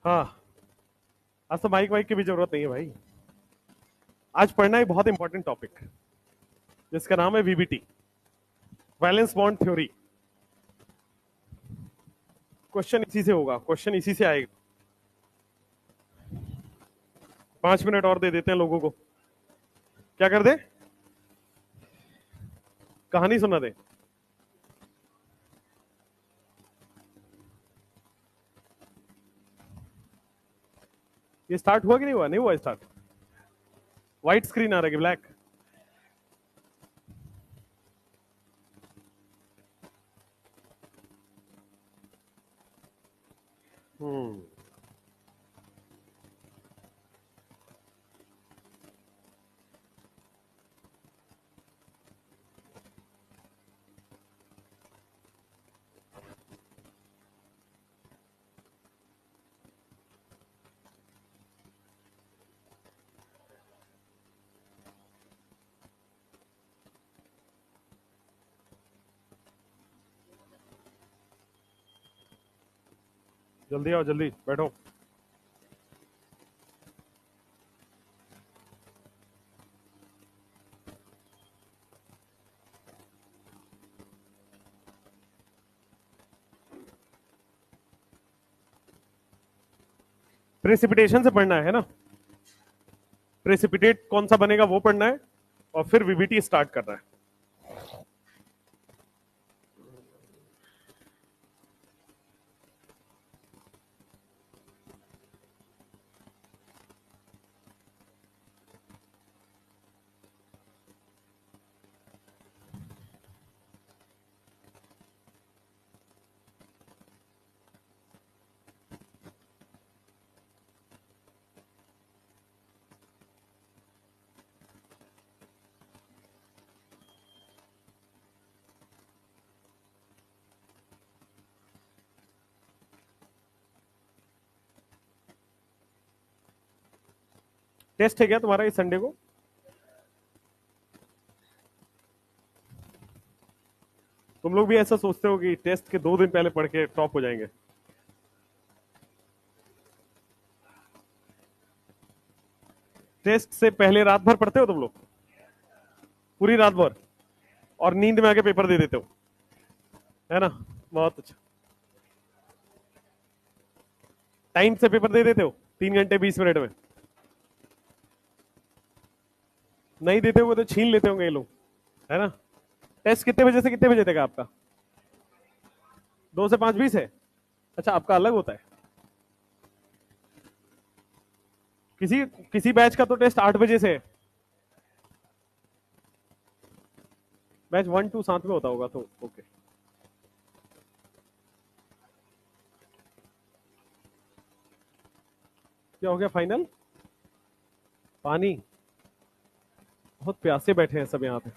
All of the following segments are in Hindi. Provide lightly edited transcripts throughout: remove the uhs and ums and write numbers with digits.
हाँ, आज तो माइक वाइक की भी जरूरत नहीं है भाई। आज पढ़ना है बहुत इंपॉर्टेंट टॉपिक जिसका नाम है VBT, valence bond theory. Question इसी से होगा, क्वेश्चन इसी से आएगा। 5 मिनट और दे देते हैं लोगों को। क्या कर दे? कहानी सुना दे। ये स्टार्ट हुआ कि नहीं हुआ? नहीं हुआ स्टार्ट। व्हाइट स्क्रीन आ रहा है कि ब्लैक? हम्म। जल्दी आओ, जल्दी बैठो। प्रेसिपिटेशन से पढ़ना है ना? प्रेसिपिटेट कौन सा बनेगा वो पढ़ना है, और फिर वीबीटी स्टार्ट करना है। टेस्ट है क्या तुम्हारा इस संडे को? तुम लोग भी ऐसा सोचते हो कि टेस्ट के 2 दिन पहले पढ़ के टॉप हो जाएंगे? टेस्ट से पहले रात भर पढ़ते हो तुम लोग? पूरी रात भर? और नींद में आके पेपर दे देते हो, है ना? बहुत अच्छा। टाइम से पेपर दे देते हो 3 घंटे 20 मिनट में? नहीं देते होंगे तो छीन लेते होंगे ये लोग, है ना? टेस्ट कितने बजे से कितने बजे तक है आपका? 2 से 5:20 है? अच्छा, आपका अलग होता है। किसी किसी बैच का तो टेस्ट 8 बजे से है। बैच 1 2 साथ में होता होगा तो ओके। क्या हो गया फाइनल? पानी? बहुत प्यासे बैठे हैं सब यहाँ पे।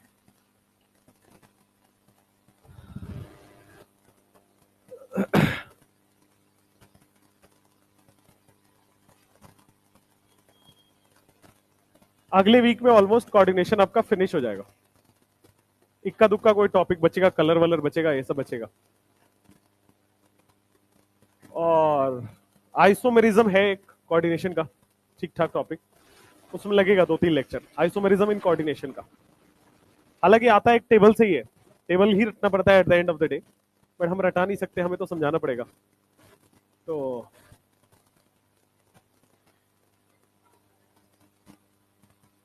अगले वीक में ऑलमोस्ट कोऑर्डिनेशन आपका फिनिश हो जाएगा। इक्का दुक्का कोई टॉपिक बचेगा, कलर वलर बचेगा, ये सब बचेगा। और आइसोमेरिज्म है एक कोऑर्डिनेशन का ठीक ठाक टॉपिक, उसमें लगेगा 2 3 लेक्चर आइसोमेरिज्म इन कोऑर्डिनेशन का। हालांकि आता है एक टेबल से ही है, टेबल ही रटना पड़ता है at the end of the day, but हम रटा नहीं सकते, हमें तो समझाना पड़ेगा। तो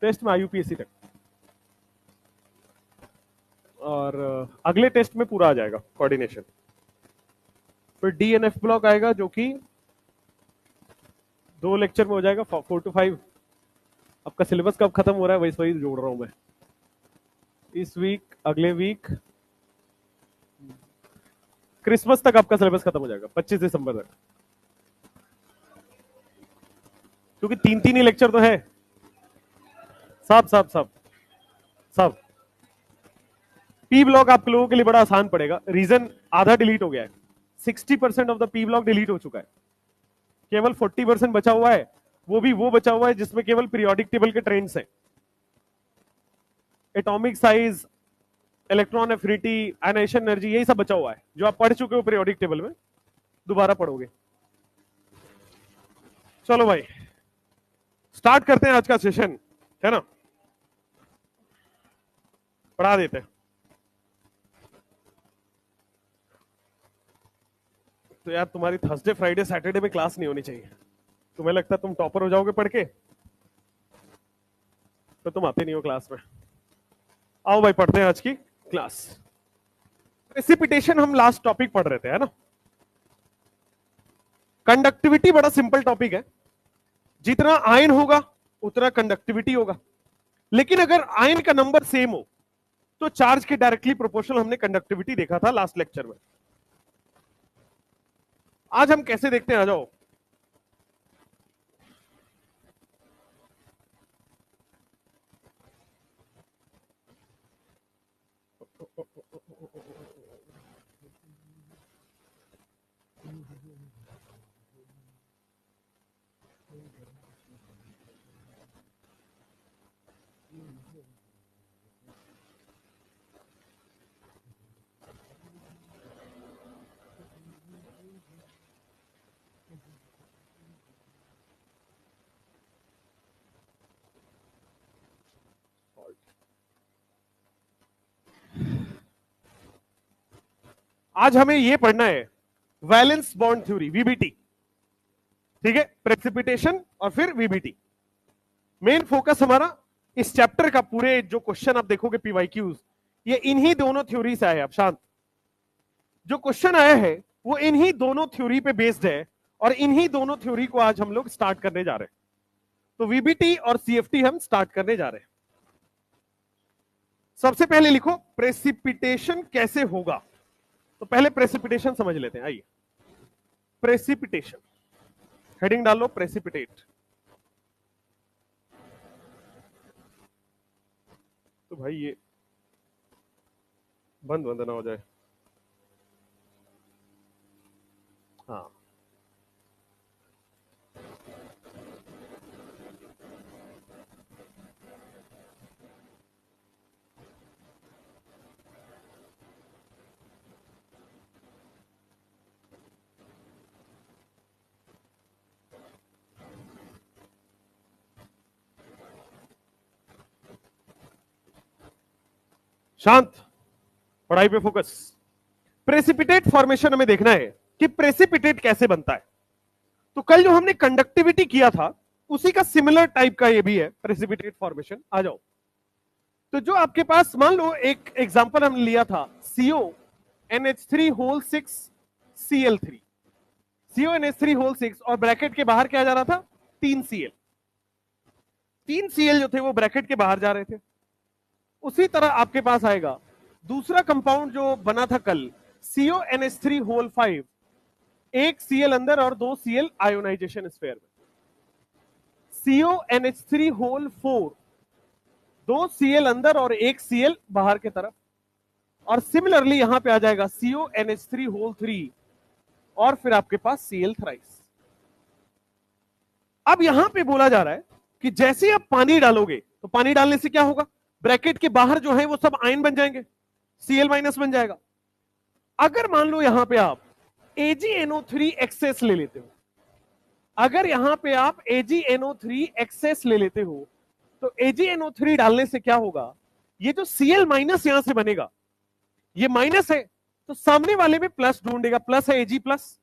टेस्ट में आईयूपीएससी तक, और अगले टेस्ट में पूरा आ जाएगा कोऑर्डिनेशन। फिर डीएनएफ ब्लॉक आएगा जो कि 2 लेक्चर में हो जाएगा, 4 to 5। आपका सिलेबस कब खत्म हो रहा है वही जोड़ रहा हूं मैं। इस वीक, अगले वीक, क्रिसमस तक आपका सिलेबस खत्म हो जाएगा, 25 दिसंबर तक। क्योंकि 3 3 ही लेक्चर तो है। सब सब सब सब पी ब्लॉक आप लोगों के लिए बड़ा आसान पड़ेगा, रीजन आधा डिलीट हो गया है। 60% of the P block delete हो चुका है, केवल 40% बचा हुआ है। वो बचा हुआ है जिसमें केवल पीरियोडिक टेबल के ट्रेंड्स हैं, atomic size, electron affinity, ionisation energy, यही सब बचा हुआ है जो आप पढ़ चुके हो पीरियोडिक टेबल में, दोबारा पढ़ोगे। चलो भाई स्टार्ट करते हैं आज का सेशन, है ना। पढ़ा देते हैं। तो यार तुम्हारी थर्सडे फ्राइडे सैटरडे में क्लास नहीं होनी चाहिए। तुम्हें लगता है तुम टॉपर हो जाओगे पढ़ के, तो तुम आते नहीं हो क्लास में। आओ भाई पढ़ते हैं आज की क्लास। प्रेसिपिटेशन हम लास्ट टॉपिक पढ़ रहे थे, है ना। कंडक्टिविटी बड़ा सिंपल टॉपिक है। जितना आयन होगा उतना कंडक्टिविटी होगा, लेकिन अगर आयन का नंबर सेम हो तो चार्ज के डायरेक्टली प्रोपोर्शनल हमने कंडक्टिविटी देखा था लास्ट लेक्चर में। आज हम कैसे देखते हैं, आ जाओ। आज हमें यह पढ़ना है वैलेंस बॉन्ड थ्योरी, वीबीटी। ठीक है, प्रेसिपिटेशन और फिर वीबीटी। मेन फोकस हमारा इस चैप्टर का, पूरे जो क्वेश्चन आप देखोगे पीवाईक्यूज, ये इन्हीं दोनों थ्योरी से आए हैं। अब शांत, जो क्वेश्चन आया है वो इन्हीं दोनों थ्योरी पे बेस्ड है, और इन्हीं दोनों थ्योरी को आज हम लोग स्टार्ट करने जा रहे हैं। तो वीबीटी और सीएफटी हम स्टार्ट करने जा रहे हैं। सबसे पहले लिखो प्रेसिपिटेशन कैसे होगा। तो पहले प्रेसिपिटेशन समझ लेते हैं, आइए। प्रेसिपिटेशन, हेडिंग डाल लो प्रेसिपिटेट। तो भाई ये बंद ना हो जाए। हाँ, शांत, पढ़ाई पे फोकस। प्रेसिपिटेट फॉर्मेशन हमें देखना है कि प्रेसिपिटेट कैसे बनता है। तो कल जो हमने कंडक्टिविटी किया था उसी का सिमिलर टाइप का ये भी है प्रेसिपिटेट फॉर्मेशन। आ जाओ। तो जो आपके पास, मान लो एक एग्जांपल हमने लिया था CONH3 6Cl3, CONH3 6, और ब्रैकेट के बाहर क्या जा रहा था, 3Cl। 3Cl जो थे वो ब्रैकेट के बाहर जा रहे थे। उसी तरह आपके पास आएगा दूसरा कंपाउंड जो बना था कल, CONH3 5, एक Cl अंदर और 2 Cl आयोनाइजेशन स्फीयर में। CONH3 4, 2 Cl अंदर और 1 Cl बाहर की तरफ। और सिमिलरली यहां पे आ जाएगा CONH3 3, और फिर आपके पास Cl थ्राइस। अब यहां पे बोला जा रहा है कि जैसे आप पानी डालोगे, तो पानी डालने से क्या होगा, ब्रैकेट के बाहर जो है वो सब आयन बन जाएंगे, Cl- बन जाएगा। अगर मान लो यहां पे आप AgNO3 एक्सेस ले लेते हो, अगर यहां पे आप AgNO3 एक्सेस ले लेते हो, तो AgNO3 डालने से क्या होगा, ये जो Cl- यहां से बनेगा, ये माइनस है तो सामने वाले में प्लस ढूंढेगा, प्लस है Ag+,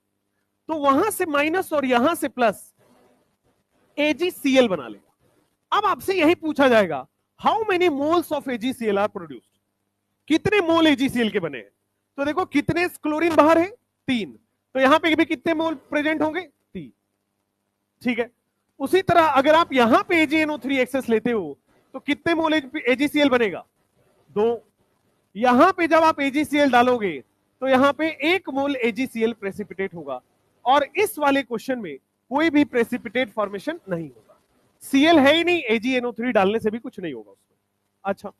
तो वहां से माइनस और यहां से प्लस, AgCl बना लेगा। अब आपसे यही पूछा जाएगा, how many moles of AgCl are produced, कितने मोल AgCl के बने हैं। तो देखो कितने क्लोरीन बाहर है, 3, तो यहां पे भी कितने मोल प्रेजेंट होंगे, 3। ठीक है, उसी तरह अगर आप यहां पे AgNO3 एक्सेस लेते हो तो कितने मोल AgCl बनेगा, 2। यहां पे जब आप AgCl डालोगे तो यहां पे 1 मोल AgCl प्रेसिपिटेट होगा, और इस वाले क्वेश्चन में कोई भी प्रेसिपिटेट फॉर्मेशन नहीं होगा। Cl है ही नहीं, AgNO3 डालने से भी कुछ नहीं होगा उसमें। अच्छा,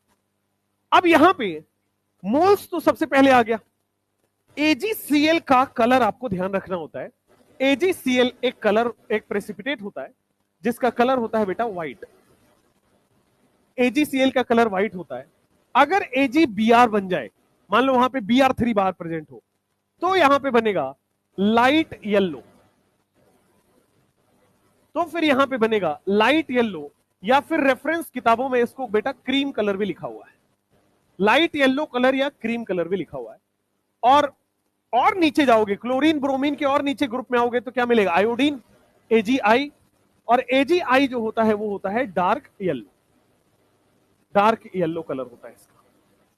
अब यहां पे मोल्स तो सबसे पहले आ गया। AgCl का कलर आपको ध्यान रखना होता है। AgCl एक कलर, एक प्रेसिपिटेट होता है जिसका कलर होता है बेटा व्हाइट। AgCl का कलर व्हाइट होता है। अगर AgBr बन जाए, मान लो वहां पे Br3 बाहर प्रेजेंट हो, तो यहां पे बनेगा लाइट येलो। तो फिर यहां पे बनेगा लाइट येलो, या फिर रेफरेंस किताबों में इसको बेटा क्रीम कलर भी लिखा हुआ है, लाइट येलो कलर या क्रीम कलर भी लिखा हुआ है। और नीचे जाओगे क्लोरीन ब्रोमीन के और नीचे ग्रुप में आओगे तो क्या मिलेगा, आयोडीन, AgI, और AgI जो होता है वो होता है डार्क येलो कलर होता है इसका।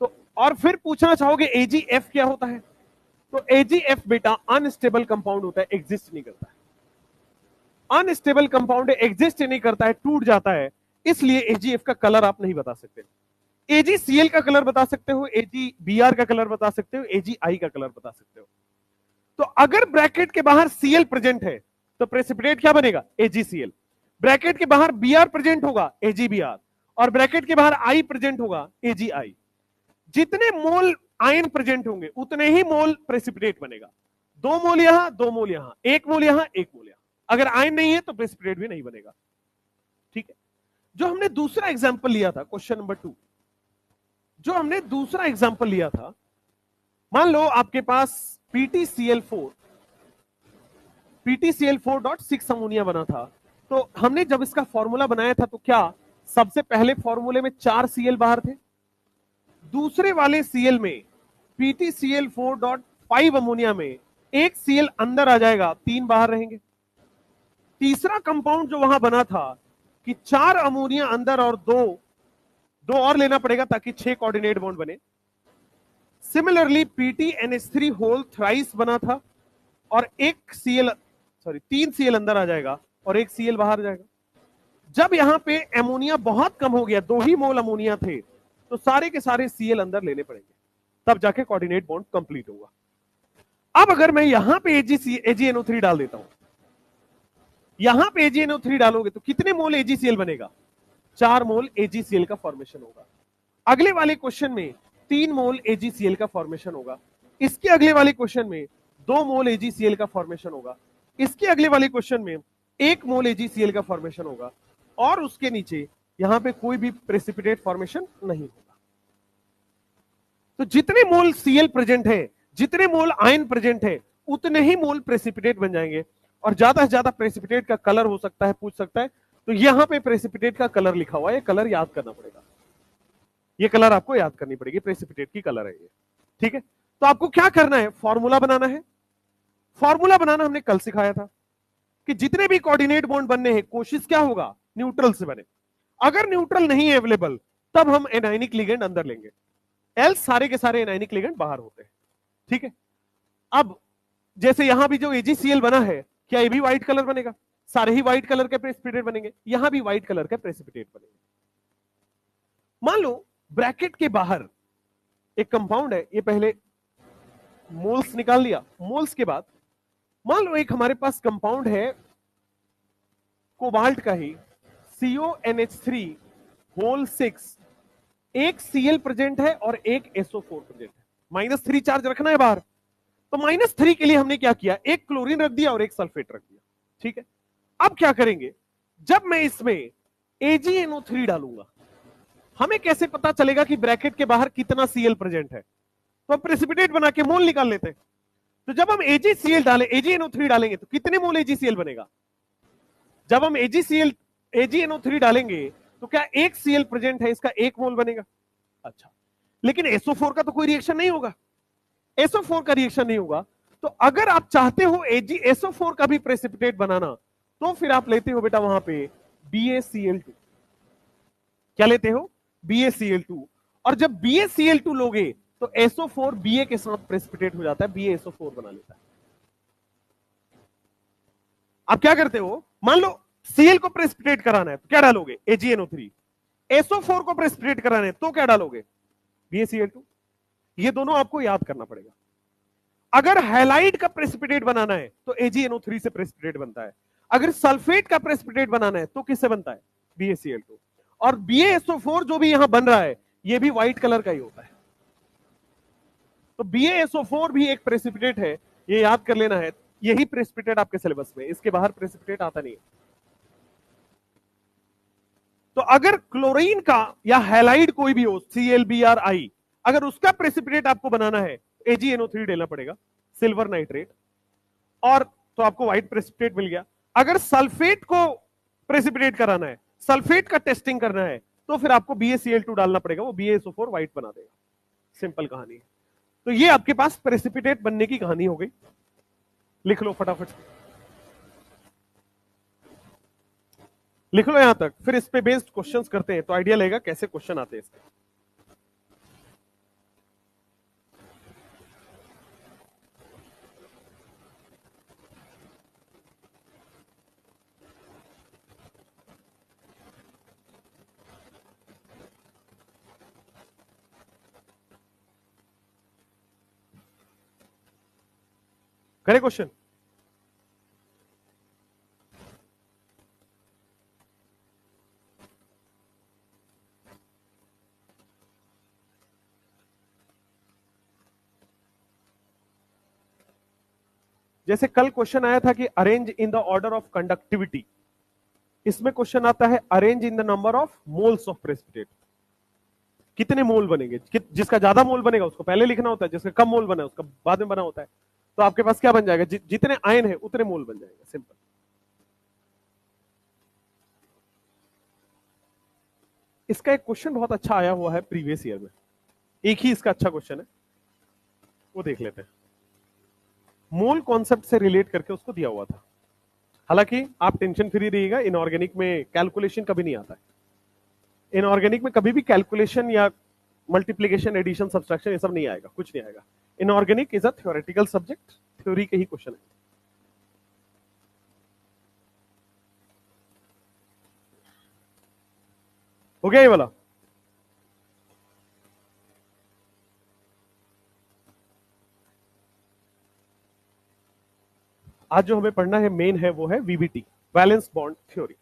तो और फिर पूछना चाहोगे AgF क्या होता है, तो AgF बेटा अनस्टेबल कंपाउंड होता है, एग्जिस्ट नहीं करता है, अनस्टेबल कंपाउंड एग्जिस्ट नहीं करता है, टूट जाता है, इसलिए AgF का कलर आप नहीं बता सकते। AgCl का कलर बता सकते हो, AgBr का कलर बता सकते हो, AgI का कलर बता सकते हो। तो अगर ब्रैकेट के बाहर Cl प्रेजेंट है तो प्रेसिपिटेट क्या बनेगा, AgCl। ब्रैकेट के बाहर Br प्रेजेंट होगा, AgBr, और ब्रैकेट के बाहर I प्रेजेंट होगा, AgI। जितने मोल आयन प्रेजेंट होंगे उतने ही मोल प्रेसिपिटेट बनेगा। 2 मोल यहां, 2 मोल यहां, 1 मोल यहां, 1 मोल यहां। अगर आयन नहीं है तो प्रेसिपिटेट भी नहीं बनेगा। ठीक है, जो हमने दूसरा एग्जांपल लिया था, क्वेश्चन नंबर 2, जो हमने दूसरा एग्जांपल लिया था, मान लो आपके पास PtCl4.6 अमोनिया बना था। तो हमने जब इसका फॉर्मूला बनाया था तो क्या सबसे पहले फॉर्मूले में 4 Cl बाहर थे, दूसरे वाले Cl में PtCl4.5 अमोनिया में 1 Cl अंदर आ जाएगा, 3 बाहर रहेंगे। तीसरा कंपाउंड जो वहां बना था कि 4 अमोनिया अंदर और 2 और लेना पड़ेगा ताकि 6 कोऑर्डिनेट बॉन्ड बने। सिमिलरली PtNH3 होल थ्राइस बना था और 3 Cl अंदर आ जाएगा और 1 Cl बाहर जाएगा। जब यहां पे अमोनिया बहुत कम हो गया, 2 ही मोल अमोनिया थे, तो सारे के सारे Cl अंदर लेने पड़ेंगे, तब जाके कोऑर्डिनेट बॉन्ड कंप्लीट होगा। अब अगर मैं यहां पे AgNO3 डाल देता हूं, यहां पे AgNO3 डालोगे तो कितने मोल AgCl बनेगा, 4 मोल AgCl का फॉर्मेशन होगा। अगले वाले क्वेश्चन में 3 मोल AgCl का फॉर्मेशन होगा। इसके अगले वाले क्वेश्चन में 2 मोल AgCl का फॉर्मेशन होगा। इसके अगले वाले क्वेश्चन में 1 मोल AgCl का फॉर्मेशन होगा, और उसके नीचे यहां पे कोई भी प्रेसिपिटेट फॉर्मेशन नहीं होगा। तो जितने मोल Cl प्रेजेंट है, जितने मोल आयन प्रेजेंट है, उतने ही मोल प्रेसिपिटेट बन जाएंगे। और ज्यादा से ज्यादा प्रेसिपिटेट का कलर हो सकता है, पूछ सकता है, तो यहां पे प्रेसिपिटेट का कलर लिखा हुआ है, ये कलर याद करना पड़ेगा, ये कलर आपको याद करनी पड़ेगी, प्रेसिपिटेट की कलर है ये। ठीक है, तो आपको क्या करना है, फॉर्मूला बनाना है। फॉर्मूला बनाना हमने कल सिखाया था कि जितने भी कोऑर्डिनेट बॉन्ड बनने हैं, कोशिश क्या होगा, न्यूट्रल से बने। अगर न्यूट्रल नहीं है अवेलेबल, तब हम एनायनिक लिगेंड अंदर लेंगे, एल्स सारे के सारे एनायनिक लिगेंड बाहर होते हैं। ठीक है, अब जैसे यहां भी जो AgCl बना है, क्या ये भी व्हाइट कलर बनेगा, सारे ही व्हाइट कलर के प्रेसिपिटेट बनेंगे, यहां भी व्हाइट कलर के प्रेसिपिटेट बनेंगे। मान लो ब्रैकेट के बाहर एक कंपाउंड है, ये पहले मोल्स निकाल लिया। मोल्स के बाद मान लो एक हमारे पास कंपाउंड है कोबाल्ट का ही, CONH3 होल 6, एक Cl प्रेजेंट है और एक SO4 प्रेजेंट है, -3 चार्ज रखना है बाहर। तो -3 के लिए हमने क्या किया, एक क्लोरीन रख दिया और एक सल्फेट रख दिया। ठीक है, अब क्या करेंगे, जब मैं इसमें AgNO3 डालूंगा, हमें कैसे पता चलेगा कि ब्रैकेट के बाहर कितना Cl प्रेजेंट है, तो हम प्रेसिपिटेट बना के मोल निकाल लेते हैं। तो जब हम AgNO3 डालेंगे तो कितने मोल AgCl बनेगा, जब हम AgNO3 डालेंगे तो क्या एक Cl प्रेजेंट है, इसका 1 मोल बनेगा। अच्छा, लेकिन SO4 का तो कोई रिएक्शन नहीं होगा, SO4 का रिएक्शन नहीं होगा। तो अगर आप चाहते हो SO4 का भी प्रेसिपिटेट बनाना, तो फिर आप लेते हो बेटा वहां पे BaCl2। क्या लेते हो, BaCl2। और जब BaCl2 लोगे तो SO4 Ba के साथ प्रेसिपिटेट हो जाता है, BaSO4 बना लेता है। आप क्या करते हो, मान लो Cl को प्रेसिपिटेट कराना है तो क्या डालोगे, AgNO3। SO4 को प्रेसिपिटेट कराना है तो क्या डालोगे, BaCl2। ये दोनों आपको याद करना पड़ेगा। अगर हैलाइड का प्रेसिपिटेट बनाना है तो AgNO3 से प्रेसिपिटेट बनता है, अगर सल्फेट का प्रेसिपिटेट बनाना है तो किससे बनता है, BaCl2। और BaSO4 जो भी यहां बन रहा है, ये भी व्हाइट कलर का ही होता है। तो BaSO4 भी एक प्रेसिपिटेट है, ये याद कर लेना है। यही प्रेसिपिटेट आपके सिलेबस में, इसके बाहर प्रेसिपिटेट आता नहीं है। तो अगर क्लोरीन का या हैलाइड कोई भी हो, ClBrI, अगर उसका प्रेसिपिटेट आपको बनाना है, AgNO3 लेना पड़ेगा, सिल्वर नाइट्रेट, और तो आपको व्हाइट प्रेसिपिटेट मिल गया। अगर सल्फेट को प्रेसिपिटेट कराना है, सल्फेट का टेस्टिंग करना है, तो फिर आपको BaCl2 डालना पड़ेगा, वो BaSO4 व्हाइट बना देगा। सिंपल कहानी है। तो ये आपके पास प्रेसिपिटेट बनने की कहानी हो गई। लिख लो फटाफट, लिख लो यहां तक, फिर इस पे बेस्ड क्वेश्चंस करते हैं तो आइडिया लेगा कैसे क्वेश्चन आते हैं इसके। करे क्वेश्चन? जैसे कल क्वेश्चन आया था कि arrange in the order of conductivity, इसमें क्वेश्चन आता है arrange in the number of moles of precipitate. कितने मोल बनेंगे, जिसका ज्यादा मोल बनेगा उसको पहले लिखना होता है, जिसका कम मोल बना है उसका बाद में बना होता है। तो आपके पास क्या बन जाएगा, जितने आयन है उतने मोल बन जाएगा, सिंपल। इसका एक क्वेश्चन बहुत अच्छा आया हुआ है प्रीवियस ईयर में, एक ही इसका अच्छा क्वेश्चन है, वो देख लेते हैं। मोल कॉन्सेप्ट से रिलेट करके उसको दिया हुआ था। हालांकि आप टेंशन फ्री रहिएगा, इनऑर्गेनिक में कैलकुलेशन कभी नहीं आता है। इनऑर्गेनिक में कभी भी कैलकुलेशन या मल्टीप्लीकेशन, एडिशन, सब्सट्रैक्शन ये सब नहीं आएगा, कुछ नहीं आएगा। Inorganic is a theoretical subject, theory के ही क्वेश्चन है। हो गया ये वाला? आज जो हमें पढ़ना है मेन है वो है VBT, वैलेंस बॉन्ड थ्योरी।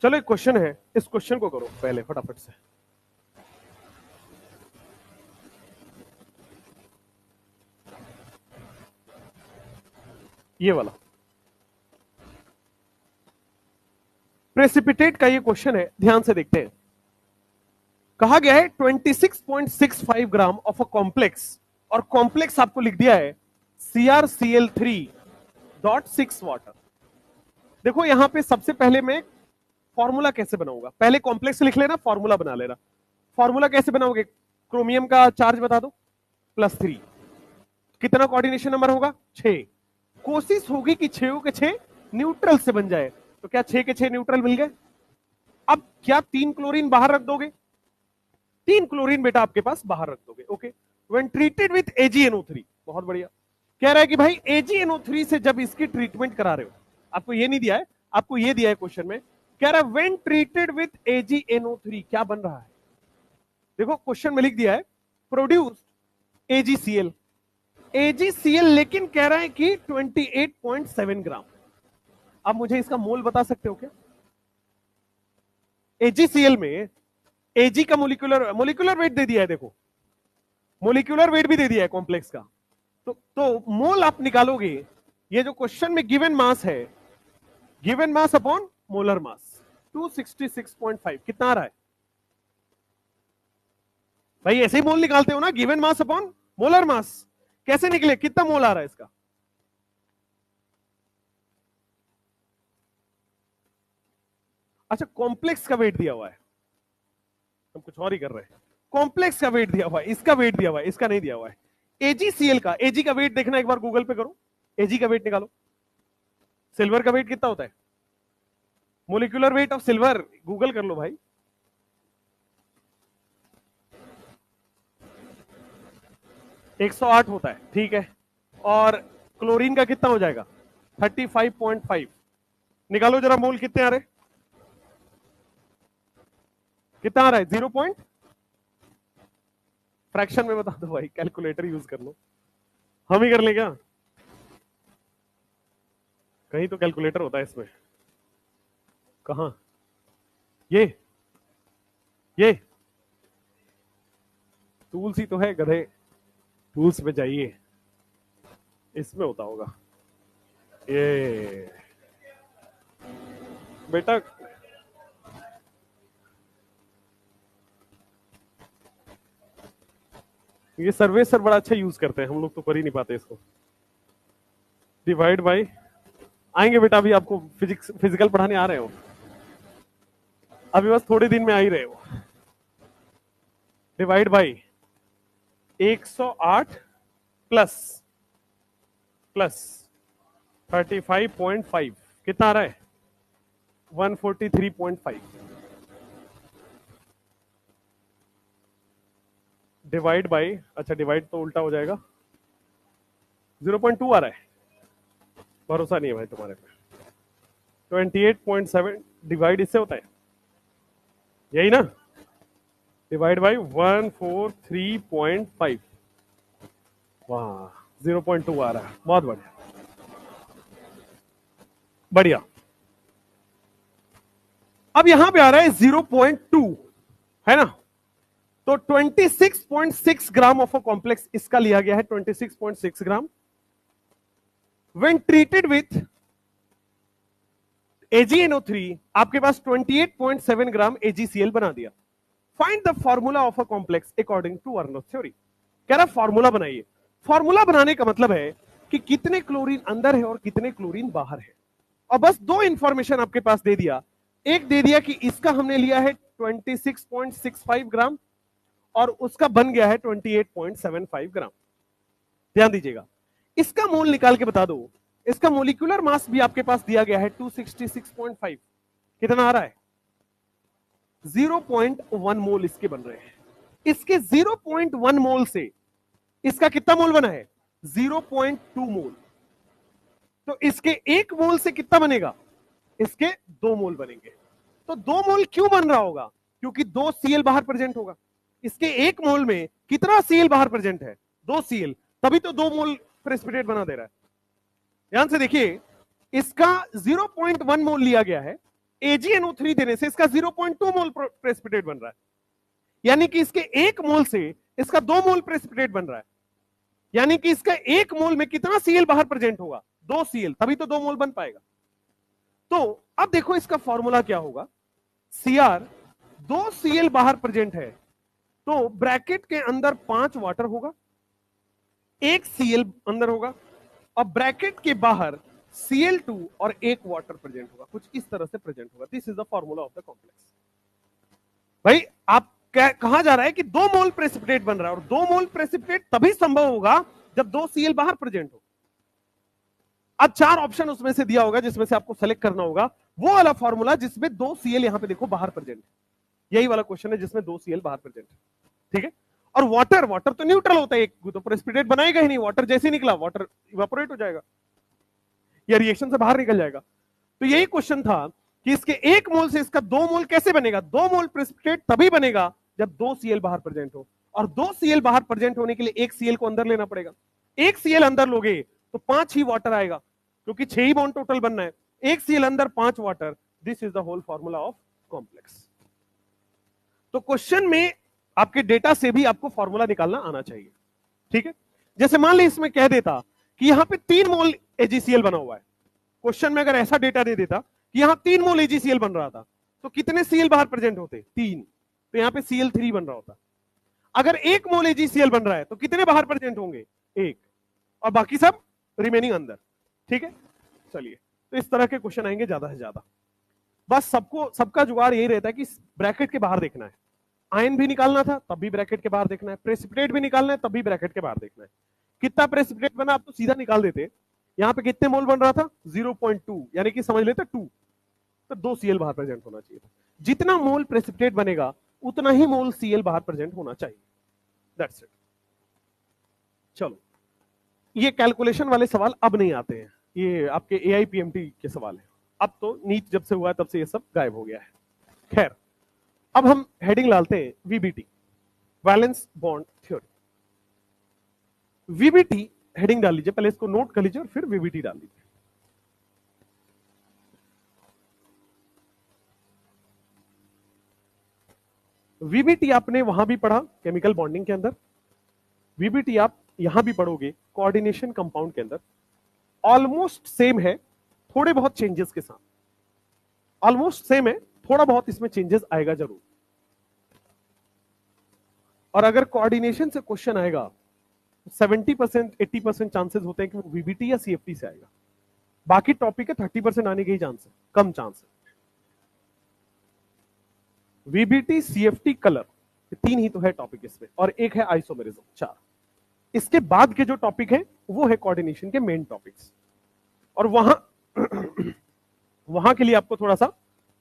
चलो एक क्वेश्चन है, इस क्वेश्चन को करो पहले फटाफट से। ये वाला प्रेसिपिटेट का ये क्वेश्चन है, ध्यान से देखते हैं। कहा गया है 26.65 ग्राम ऑफ अ कॉम्प्लेक्स, और कॉम्प्लेक्स आपको लिख दिया है CrCl3.6 वाटर। देखो यहां पे सबसे पहले मैं फॉर्मूला कैसे बनाऊंगा, पहले कॉम्प्लेक्स लिख लेना, फॉर्मूला बना लेना। फॉर्मूला कैसे बनाओगे, क्रोमियम का चार्ज बता दो +3, कितना कोऑर्डिनेशन नंबर होगा 6। कोशिश होगी कि 6 के 6 न्यूट्रल से बन जाए, तो क्या 6 के 6 न्यूट्रल मिल गए? अब क्या 3 क्लोरीन बाहर रख दोगे? 3 क्लोरीन बेटा आपके पास बाहर रख दोगे, okay. When treated with AgNO3, बहुत बढ़िया। कह रहा है कि भाई AgNO3 से जब इसकी ट्रीटमेंट करा रहे हो, आपको ये नहीं दिया है, आपको ये दिया है क्वेश्चन में, कह रहा है व्हेन ट्रीटेड विथ AgNO3 क्या बन रहा है। देखो क्वेश्चन में लिख दिया है प्रोड्यूस्ड AgCl, AgCl लेकिन कह रहा है कि 28.7 ग्राम। अब मुझे इसका मोल बता सकते हो क्या? AgCl में Ag का मोलिकुलर वेट दे दिया है, देखो मोलिकुलर वेट भी दे दिया है कॉम्प्लेक्स का, तो मोल आप निकालोगे। ये जो क्वेश्चन में गिवन मास है, given mass upon molar mass 266.5 कितना आ रहा है भाई? ऐसे ही मोल निकालते हो ना, given mass upon molar mass. कैसे निकले, कितना मोल आ रहा है इसका? अच्छा कॉम्प्लेक्स का वेट दिया हुआ है, हम कुछ और ही कर रहे हैं। कॉम्प्लेक्स का वेट दिया हुआ है, इसका वेट दिया हुआ है, इसका नहीं दिया हुआ है। AgCl का, Ag का वेट देखना एक बार गूगल पे करो, Ag का वेट निकालो। सिल्वर का वेट कितना होता है? Molecular weight of silver, Google कर लो भाई। एक 108 होता है, ठीक है। और क्लोरीन का कितना हो जाएगा? 35.5। निकालो जरा मोल कितने आ रहे, कितना आ रहा है? 0 पॉइंट, फ्रैक्शन में बता दो भाई, कैलकुलेटर यूज कर लो। हम ही कर लें क्या? कहीं तो कैलकुलेटर होता है इसमें। कहां? ये टूल्स ही तो है गधे, टूल्स पे जाइए, इसमें होता होगा ये बेटा। ये सर्वे सर बड़ा अच्छा यूज करते हैं, हम लोग तो कर ही नहीं पाते इसको। डिवाइड बाय, आएंगे बेटा, अभी आपको फिजिकल पढ़ाने आ रहे हो, अभी बस थोड़े दिन में आ ही रहे हो। डिवाइड बाय 108 प्लस 35.5 कितना आ रहा है? 143.5 डिवाइड बाय, अच्छा डिवाइड तो उल्टा हो जाएगा, 0.2 आ रहा है। भरोसा नहीं है भाई तुम्हारे पे। 28.7 डिवाइड इससे होता है, यही ना? डिवाइड बाय 143.5, वाह 0.2 आ रहा है, बहुत बढ़िया बढ़िया। अब यहां पे आ रहा है 0.2, है ना? तो 26.6 ग्राम ऑफ अ कॉम्प्लेक्स इसका लिया गया है, 26.6 ग्राम। व्हेन ट्रीटेड विथ AgNO3 आपके पास 28.7 ग्राम AgCl बना दिया। Find the formula of a complex according to अर्नोथ थ्योरी। कह रहा फॉर्मूला बनाइए। फॉर्मूला बनाने का मतलब है कि कितने क्लोरीन अंदर है और कितने क्लोरीन बाहर है। और बस दो इंफॉर्मेशन आपके पास दे दिया, एक दे दिया कि इसका हमने लिया है 26.65 ग्राम और उसका बन गया है 28.75 ग्राम। ध्यान दीजिएगा, इसका मोल निकाल के बता दो। इसका मोलिकुलर मास भी आपके पास दिया गया है 266.5, कितना आ रहा है? 0.1 मोल इसके बन रहे हैं। इसके 0.1 मोल से इसका कितना मोल बना है? 0.2 मोल। तो इसके एक मोल से कितना बनेगा? इसके 2 मोल बनेंगे। तो 2 मोल क्यों बन रहा होगा? क्योंकि 2 Cl बाहर प्रेजेंट होगा। इसके एक मोल में कितना Cl बाहर प्रेजेंट है? 2 Cl, तभी तो 2 मोल प्रेसिपिटेट बना दे रहा है। ध्यान से देखिए, इसका 0.1 मोल लिया गया है, AgNO3 देने से इसका 0.2 मोल प्रेसिपिटेट बन रहा है। यानी कि इसके एक मोल से इसका 2 मोल प्रेसिपिटेट बन रहा है। यानी कि इसका एक मोल में कितना Cl बाहर प्रेजेंट होगा? 2 Cl, तभी तो 2 मोल बन पाएगा। तो अब देखो इसका फॉर्मूला क्या होगा। Cr 2 Cl बाहर प्रेजेंट है, तो ब्रैकेट के अंदर 5 वाटर होगा, 1 Cl अंदर होगा, और ब्रैकेट के बाहर Cl2 और 1 वाटर प्रेजेंट होगा। कुछ इस तरह से प्रेजेंट होगा। This is the formula of the complex. भाई आप कहा जा रहा है कि 2 मोल प्रेसिपिटेट बन रहा है, और 2 मोल प्रेसिपिटेट तभी संभव होगा जब 2 Cl बाहर प्रेजेंट हो। अब 4 ऑप्शन उसमें से दिया होगा, जिसमें से आपको सेलेक्ट करना होगा वो वाला फॉर्मूला जिसमें 2 Cl यहां पे देखो बाहर प्रेजेंट है। यही वाला क्वेश्चन है जिसमें 2 Cl बाहर प्रेजेंट है, ठीक है। और वाटर तो न्यूट्रल होता है, एक तो प्रेसिपिटेट बनाएगा ही नहीं। वाटर जैसे निकला वाटर इवेपोरेट हो जाएगा या रिएक्शन से बाहर निकल जाएगा। तो यही क्वेश्चन था कि इसके 1 मोल से इसका 2 मोल कैसे बनेगा? 2 मोल प्रेसिपिटेट तभी बनेगा जब 2 Cl बाहर प्रेजेंट हो, और 2 Cl बाहर प्रेजेंट होने के लिए 1 Cl को अंदर लेना पड़ेगा। 1 Cl अंदर लोगे तो 5 ही वाटर आएगा, क्योंकि 6 ही बॉन्ड टोटल बनना है। 1 Cl अंदर 5 water, this is the whole formula of complex. तो क्वेश्चन में आपके डेटा से भी आपको फॉर्मूला निकालना आना चाहिए, ठीक है। जैसे मान ली इसमें कह देता कि यहां पे 3 मोल AgCl बना हुआ है। क्वेश्चन में अगर ऐसा डेटा दे देता कि यहां 3 मोल AgCl बन रहा था, तो कितने Cl बाहर प्रेजेंट होते? 3। तो यहां पे Cl3 बन रहा होता। अगर 1 मोल AgCl बन रहा है तो कितने बाहर प्रेजेंट होंगे? 1, और बाकी सब रिमेनिंग अंदर, ठीक है। चलिए, तो इस तरह के क्वेश्चन आएंगे ज्यादा से ज्यादा। बस सबका जुगाड़ यही रहता है कि ब्रैकेट के बाहर देखना है। आयन भी निकालना था तब भी ब्रैकेट के बाहर देखना है, प्रेसिपिटेट भी निकालना है तब भी ब्रैकेट के बाहर देखना है। कितना प्रेसिपिटेट बना आप तो सीधा निकाल देते, यहां पे कितने मोल बन रहा था 0.2, यानी कि समझ लेते 2, तो 2 Cl बाहर प्रेजेंट होना चाहिए था। जितना मोल प्रेसिपिटेट बनेगा उतना ही मोल Cl बाहर प्रेजेंट होना चाहिए। That's it. चलो, ये कैलकुलेशन वाले सवाल अब नहीं आते हैं, ये आपके AIPMT के सवाल है। अब तो नीट जब से हुआ है तब से ये सब गायब हो गया है। खैर, अब हम हेडिंग डालते हैं VBT, valence bond theory. VBT heading डाल लीजिए, पहले इसको नोट कर लीजिए और फिर VBT डाल लीजिए। VBT आपने वहां भी पढ़ा केमिकल बॉन्डिंग के अंदर, VBT आप यहां भी पढ़ोगे कोऑर्डिनेशन कंपाउंड के अंदर। ऑलमोस्ट सेम है, थोड़े बहुत चेंजेस के साथ। ऑलमोस्ट सेम है, थोड़ा बहुत इसमें चेंजेस आएगा जरूर। और अगर कोऑर्डिनेशन से क्वेश्चन आएगा 70% 80% चांसेस होते हैं कि वो VBT या CFT से आएगा। बाकी टॉपिक है 30% आने के ही चांस है, कम चांस है। VBT, CFT, कलर, ये 3 ही तो है टॉपिक इसमें, और एक है आइसोमेरिज्म, 4। इसके बाद के जो टॉपिक है वो है कोऑर्डिनेशन के मेन टॉपिक्स, और वहां के लिए आपको थोड़ा सा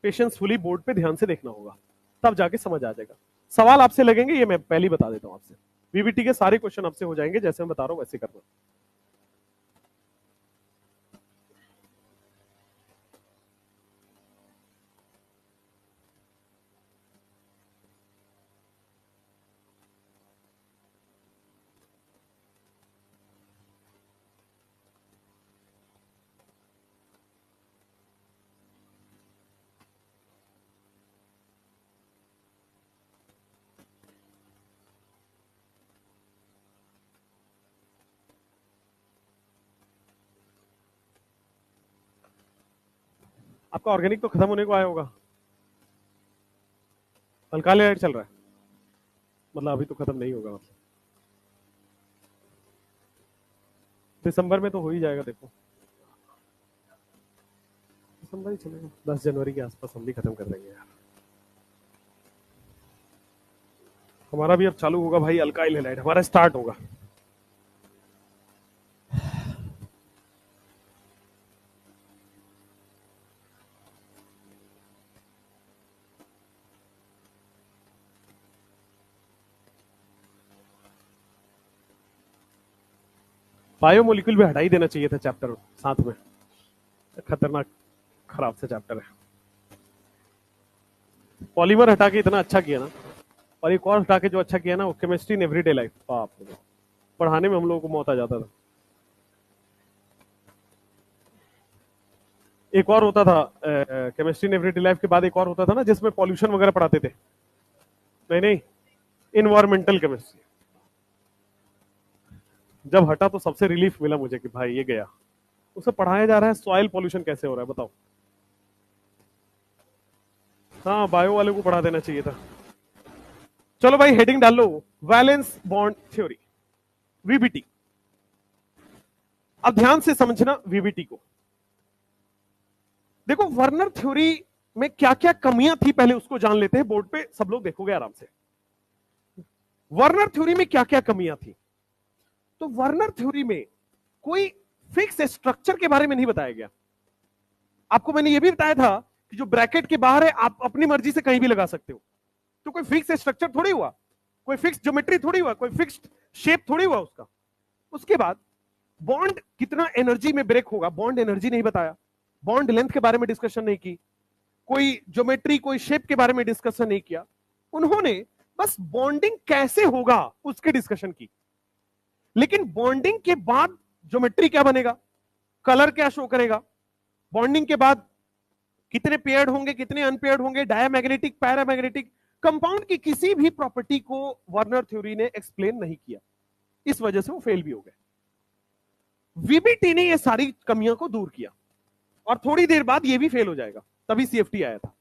पेशेंसफुली बोर्ड पे ध्यान से देखना होगा, तब जाके समझ आ जाएगा। सवाल आपसे लगेंगे, ये मैं पहले ही बता देता हूं आपसे। VBT के सारे क्वेश्चन आपसे हो जाएंगे, जैसे मैं बता रहा हूं वैसे करना। आपका ऑर्गेनिक तो खत्म होने को आया होगा, अल्काइल हाइड्राइड चल रहा है, मतलब अभी तो खत्म नहीं होगा, मतलब दिसंबर में तो हो ही जाएगा। देखो, दिसंबर ही चलेगा, 10 जनवरी के आसपास हम भी खत्म कर देंगे यार। हमारा भी अब चालू होगा भाई, अल्काइल हाइड्राइड हमारा स्टार्ट होगा। बायोमोलिक्यूल भी हटा ही देना चाहिए था चैप्टर साथ में, खतरनाक खराब सा चैप्टर है। पॉलीमर हटा के इतना अच्छा किया ना, और एक और हटा के जो अच्छा किया ना, वो केमिस्ट्री इन एवरीडे लाइफ। बाप रे, पढ़ाने में हम लोगों को मौत आ जाता था। एक और होता था केमिस्ट्री इन एवरीडे लाइफ के बाद, एक और होता था ना जिसमें पॉल्यूशन वगैरह पढ़ाते थे। नहीं नहीं, इन्वायरमेंटल केमिस्ट्री। जब हटा तो सबसे रिलीफ मिला मुझे कि भाई ये गया। उसे पढ़ाया जा रहा है सॉइल पॉल्यूशन कैसे हो रहा है, बताओ। हाँ, बायो वाले को पढ़ा देना चाहिए था। चलो भाई, हेडिंग डाल लो, वैलेंस बॉन्ड थ्योरी, VBT। अब ध्यान से समझना VBT को। देखो, वर्नर थ्योरी में क्या क्या कमियां थी पहले उसको जान लेते हैं, बोर्ड पे सब लोग देखोगे आराम से। वर्नर थ्योरी में क्या क्या कमियां थी? तो वर्नर थ्योरी में कोई फिक्स स्ट्रक्चर के बारे में नहीं बताया गया। आपको मैंने यह भी बताया था कि जो ब्रैकेट के बाहर है आप अपनी मर्जी से कहीं भी लगा सकते हो, तो कोई फिक्स स्ट्रक्चर थोड़ी हुआ, कोई फिक्स ज्योमेट्री थोड़ी हुआ, कोई फिक्स्ड शेप थोड़ी हुआ उसका। उसके बाद बॉन्ड कितना एनर्जी में ब्रेक होगा, बॉन्ड एनर्जी नहीं बताया, बॉन्ड लेंथ के बारे में डिस्कशन नहीं की, कोई ज्योमेट्री कोई शेप के बारे में डिस्कशन नहीं किया। उन्होंने बस बॉन्डिंग कैसे होगा उसकी डिस्कशन की। लेकिन बॉन्डिंग के बाद ज्योमेट्री क्या बनेगा, कलर क्या शो करेगा, बॉन्डिंग के बाद कितने पेयर्ड होंगे, कितने अनपेयर्ड होंगे, डायमैग्नेटिक, पैरामैग्नेटिक, कंपाउंड की किसी भी प्रॉपर्टी को वर्नर थ्योरी ने एक्सप्लेन नहीं किया। इस वजह से वो फेल भी हो गए। VBT ने ये सारी कमियों को दूर किया, और थोड़ी देर बाद ये भी फेल हो जाएगा, तभी CFT आया था।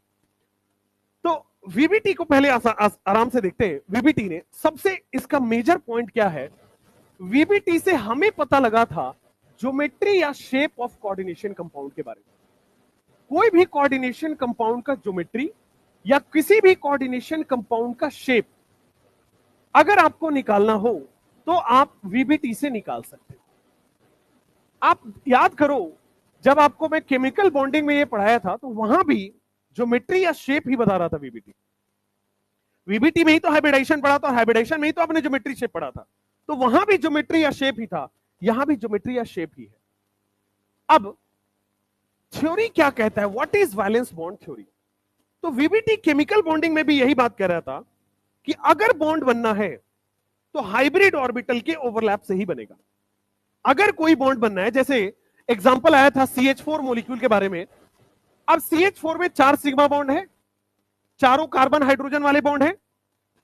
तो VBT को पहले आराम से देखते हैं। VBT ने सबसे, इसका मेजर पॉइंट क्या है, VBT से हमें पता लगा था ज्योमेट्री या शेप ऑफ कोऑर्डिनेशन कंपाउंड के बारे में। कोई भी कोऑर्डिनेशन कंपाउंड का ज्योमेट्री या किसी भी कोऑर्डिनेशन कंपाउंड का शेप अगर आपको निकालना हो तो आप VBT से निकाल सकते हो। आप याद करो, जब आपको मैं केमिकल बॉन्डिंग में ये पढ़ाया था तो वहां भी ज्योमेट्री या शेप ही बता रहा था वीबीटी। वीबीटी में ही तो हाइब्रिडाइजेशन पढ़ा था, और हाइब्रिडाइजेशन में ही तो आपने ज्योमेट्री शेप पढ़ा था, तो वहां भी ज्योमेट्री या शेप ही था, यहां भी ज्योमेट्री या शेप ही है। अब थ्योरी क्या कहता है, what is valence bond theory? तो वीबीटी केमिकल बॉन्डिंग में भी यही बात कह रहा था कि अगर बॉन्ड बनना है तो हाइब्रिड ऑर्बिटल के ओवरलैप से ही बनेगा। अगर कोई बॉन्ड बनना है, जैसे एग्जांपल आया था CH4 मॉलिक्यूल के बारे में। अब CH4 में 4 सिग्मा बॉन्ड है, चारों कार्बन हाइड्रोजन वाले बॉन्ड है,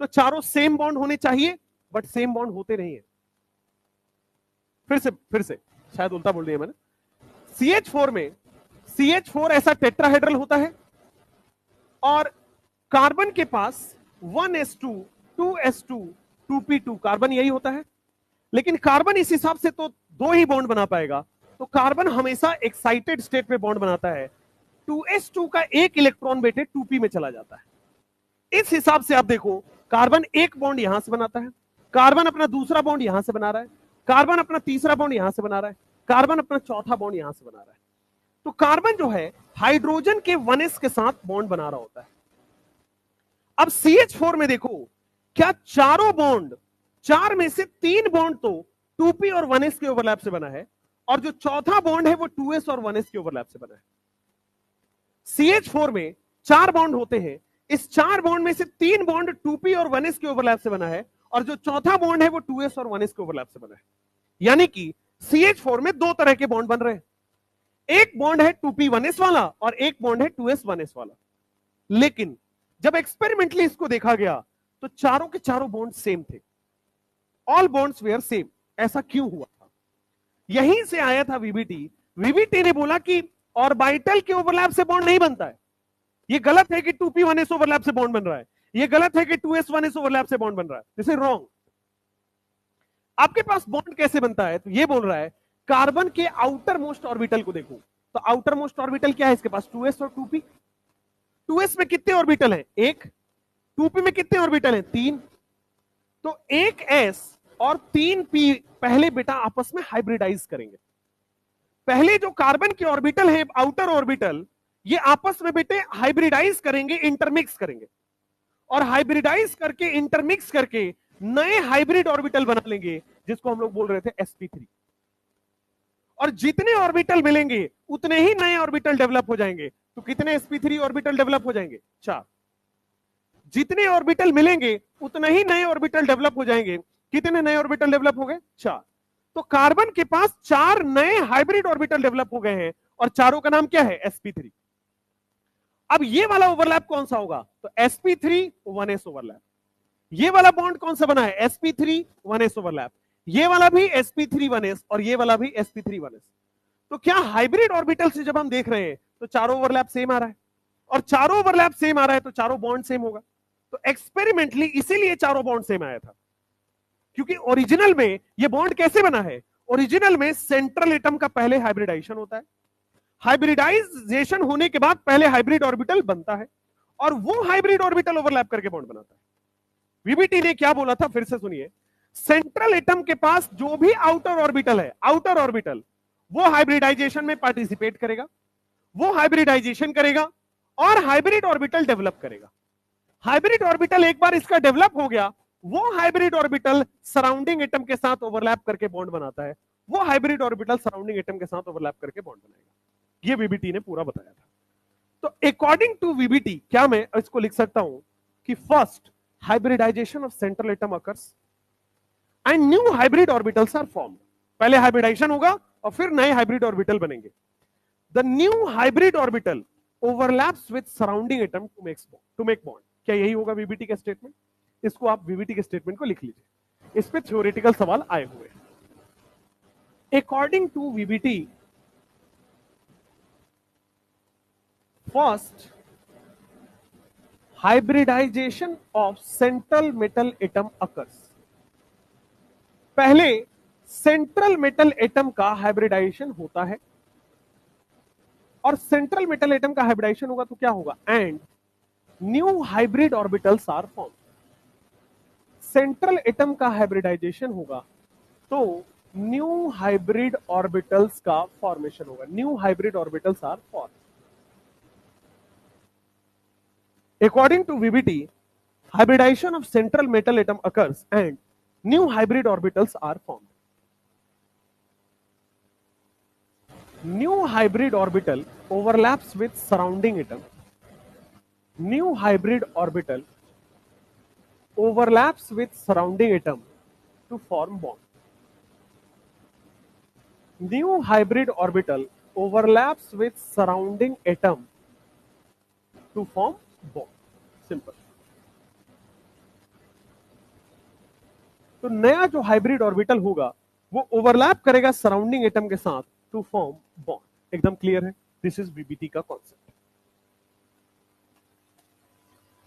तो चारों सेम बॉन्ड होने चाहिए, बट सेम बॉन्ड होते नहीं है। फिर से शायद उल्टा बोल दिया मैंने। CH4 में CH4 ऐसा टेट्राहेड्रल होता है, और कार्बन के पास 1s2 2s2 2p2 कार्बन यही होता है। लेकिन कार्बन इस हिसाब से तो दो ही बॉन्ड बना पाएगा, तो कार्बन हमेशा एक्साइटेड स्टेट में बॉन्ड बनाता है। 2s2 का एक इलेक्ट्रॉन बेटे 2p में चला जाता है। इस हिसाब से आप देखो, कार्बन एक बॉन्ड यहां से बनाता है, कार्बन अपना दूसरा बॉन्ड यहां से बना रहा है, कार्बन अपना तीसरा बॉन्ड यहां से बना रहा है, कार्बन अपना चौथा बॉन्ड यहां से बना रहा है। तो कार्बन जो है हाइड्रोजन के 1s के साथ बॉन्ड बना रहा होता है। अब CH4 में देखो, क्या चारों बॉन्ड, 4 में से 3 बॉन्ड तो 2p और 1s के ओवरलैप से बना है, और जो चौथा बॉन्ड है वो 2s और 1s के ओवरलैप से बना है। CH4 में 4 बॉन्ड होते हैं, इस 4 बॉन्ड में से 3 बॉन्ड 2p और 1s के ओवरलैप से बना है, और जो चौथा बॉन्ड है वो 2s और 1s के ओवरलैप से बना है। यानी कि CH4 में दो तरह के बॉन्ड बन रहे हैं, एक बॉन्ड है 2p 1s वाला और एक बॉन्ड है 2s 1s वाला। लेकिन जब एक्सपेरिमेंटली इसको देखा गया तो चारों के चारों बॉन्ड सेम थे, ऑल बॉन्ड्स वेयर सेम। ऐसा क्यों हुआ था? यहीं से आया था वीबीटी। वीबीटी ने बोला कि ऑर्बिटल के ओवरलैप से बॉन्ड नहीं बनता है। ये गलत है कि 2p 1s ओवरलैप से बॉन्ड बन रहा है, ये गलत है कि 2s 1s ओवरलैप से बॉन्ड बन रहा है, दिस इज रॉन्ग। आपके पास बॉन्ड कैसे बनता है? तो ये बोल रहा है कार्बन के आउटर मोस्ट ऑर्बिटल को देखो, तो आउटर मोस्ट ऑर्बिटल क्या है इसके पास? 2s और 2p। 2s में कितने ऑर्बिटल हैं? एक। 2p में कितने ऑर्बिटल हैं? 3। तो एक s और 3p पहले बेटा आपस में हाइब्रिडाइज करेंगे। पहले जो कार्बन के ऑर्बिटल है आउटर ऑर्बिटल, ये आपस में बेटे हाइब्रिडाइज करेंगे, इंटरमिक्स करेंगे, और हाइब्रिडाइज करके इंटरमिक्स करके नए हाइब्रिड ऑर्बिटल बना लेंगे, जिसको हम लोग बोल रहे थे sp3। और जितने ऑर्बिटल मिलेंगे उतने ही नए ऑर्बिटल डेवलप हो जाएंगे। तो कितने sp3 ऑर्बिटल डेवलप हो जाएंगे? 4। जितने ऑर्बिटल मिलेंगे उतने ही नए ऑर्बिटल डेवलप हो जाएंगे। कितने नए ऑर्बिटल डेवलप हो गए? 4। तो कार्बन के पास 4 नए हाइब्रिड ऑर्बिटल डेवलप हो गए हैं, और चारों का नाम क्या है? sp3। अब ये वाला ओवरलैप कौन सा होगा? तो sp3 1s ओवरलैप। ये वाला बॉन्ड कौन सा बना है? sp3 1s overlap. ये वाला भी sp3 1s और ये वाला भी sp3 1s। तो क्या हाइब्रिड ऑर्बिटल से जब हम देख रहे हैं तो चारों ओवरलैप सेम आ रहा है, और चारों ओवरलैप सेम आ रहा है तो चारों बॉन्ड सेम होगा। तो एक्सपेरिमेंटली इसीलिए चारों बॉन्ड सेम आया था, क्योंकि ओरिजिनल में ये बॉन्ड कैसे बना है? ओरिजिनल में सेंट्रल एटम का पहले हाइब्रिडाइजेशन होता है, हाइब्रिडाइजेशन होने के बाद पहले हाइब्रिड ऑर्बिटल बनता है, और वो हाइब्रिड ऑर्बिटल ओवरलैप करके बॉन्ड बनाता है। वीबीटी ने क्या बोला था? फिर से सुनिए, सेंट्रल एटम के पास जो भी आउटर ऑर्बिटल है, आउटर ऑर्बिटल, वो हाइब्रिडाइजेशन में पार्टिसिपेट करेगा, वो हाइब्रिडाइजेशन करेगा और हाइब्रिड ऑर्बिटल डेवलप करेगा। हाइब्रिड ऑर्बिटल एक बार इसका डेवलप हो गया, वो हाइब्रिड ऑर्बिटल सराउंडिंग एटम के साथ ओवरलैप करके बॉन्ड बनाता है, वो हाइब्रिड ऑर्बिटल सराउंडिंग एटम के साथ ओवरलैप करके बॉन्ड बनाएगा। ये वीबीटी ने पूरा बताया था। तो अकॉर्डिंग टू वीबीटी, क्या मैं इसको लिख सकता हूं कि first hybridisation of central atom occurs and new hybrid orbitals are formed. पहले हाइब्रिडाइजेशन होगा और फिर नए हाइब्रिड ऑर्बिटल बनेंगे। The new hybrid orbital overlaps with surrounding atom to make bond. क्या यही होगा वीबीटी का स्टेटमेंट? इसको आप वीबीटी के स्टेटमेंट को लिख लीजिए, इस पे थ्योरेटिकल सवाल आए हुए हैं। According to VBT, first hybridisation of central metal atom occurs. पहले सेंट्रल मेटल एटम का हाइब्रिडाइजेशन होता है, और सेंट्रल मेटल एटम का हाइब्रिडाइजेशन होगा तो क्या होगा? And new hybrid orbitals are form. Central atom का हाइब्रिडाइजेशन होगा तो न्यू हाइब्रिड ऑर्बिटल्स का फॉर्मेशन होगा, new hybrid orbitals are form. According to VBT, hybridization of central metal atom occurs and new hybrid orbitals are formed. New hybrid orbital overlaps with surrounding atom. New hybrid orbital overlaps with surrounding atom to form bond. New hybrid orbital overlaps with surrounding atom to form bond. Simple. तो नया जो हाइब्रिड ऑर्बिटल होगा वो ओवरलैप करेगा सराउंडिंग एटम के साथ टू फॉर्म बॉन्ड। एकदम क्लियर है? दिस इज वीबीटी का कॉन्सेप्ट।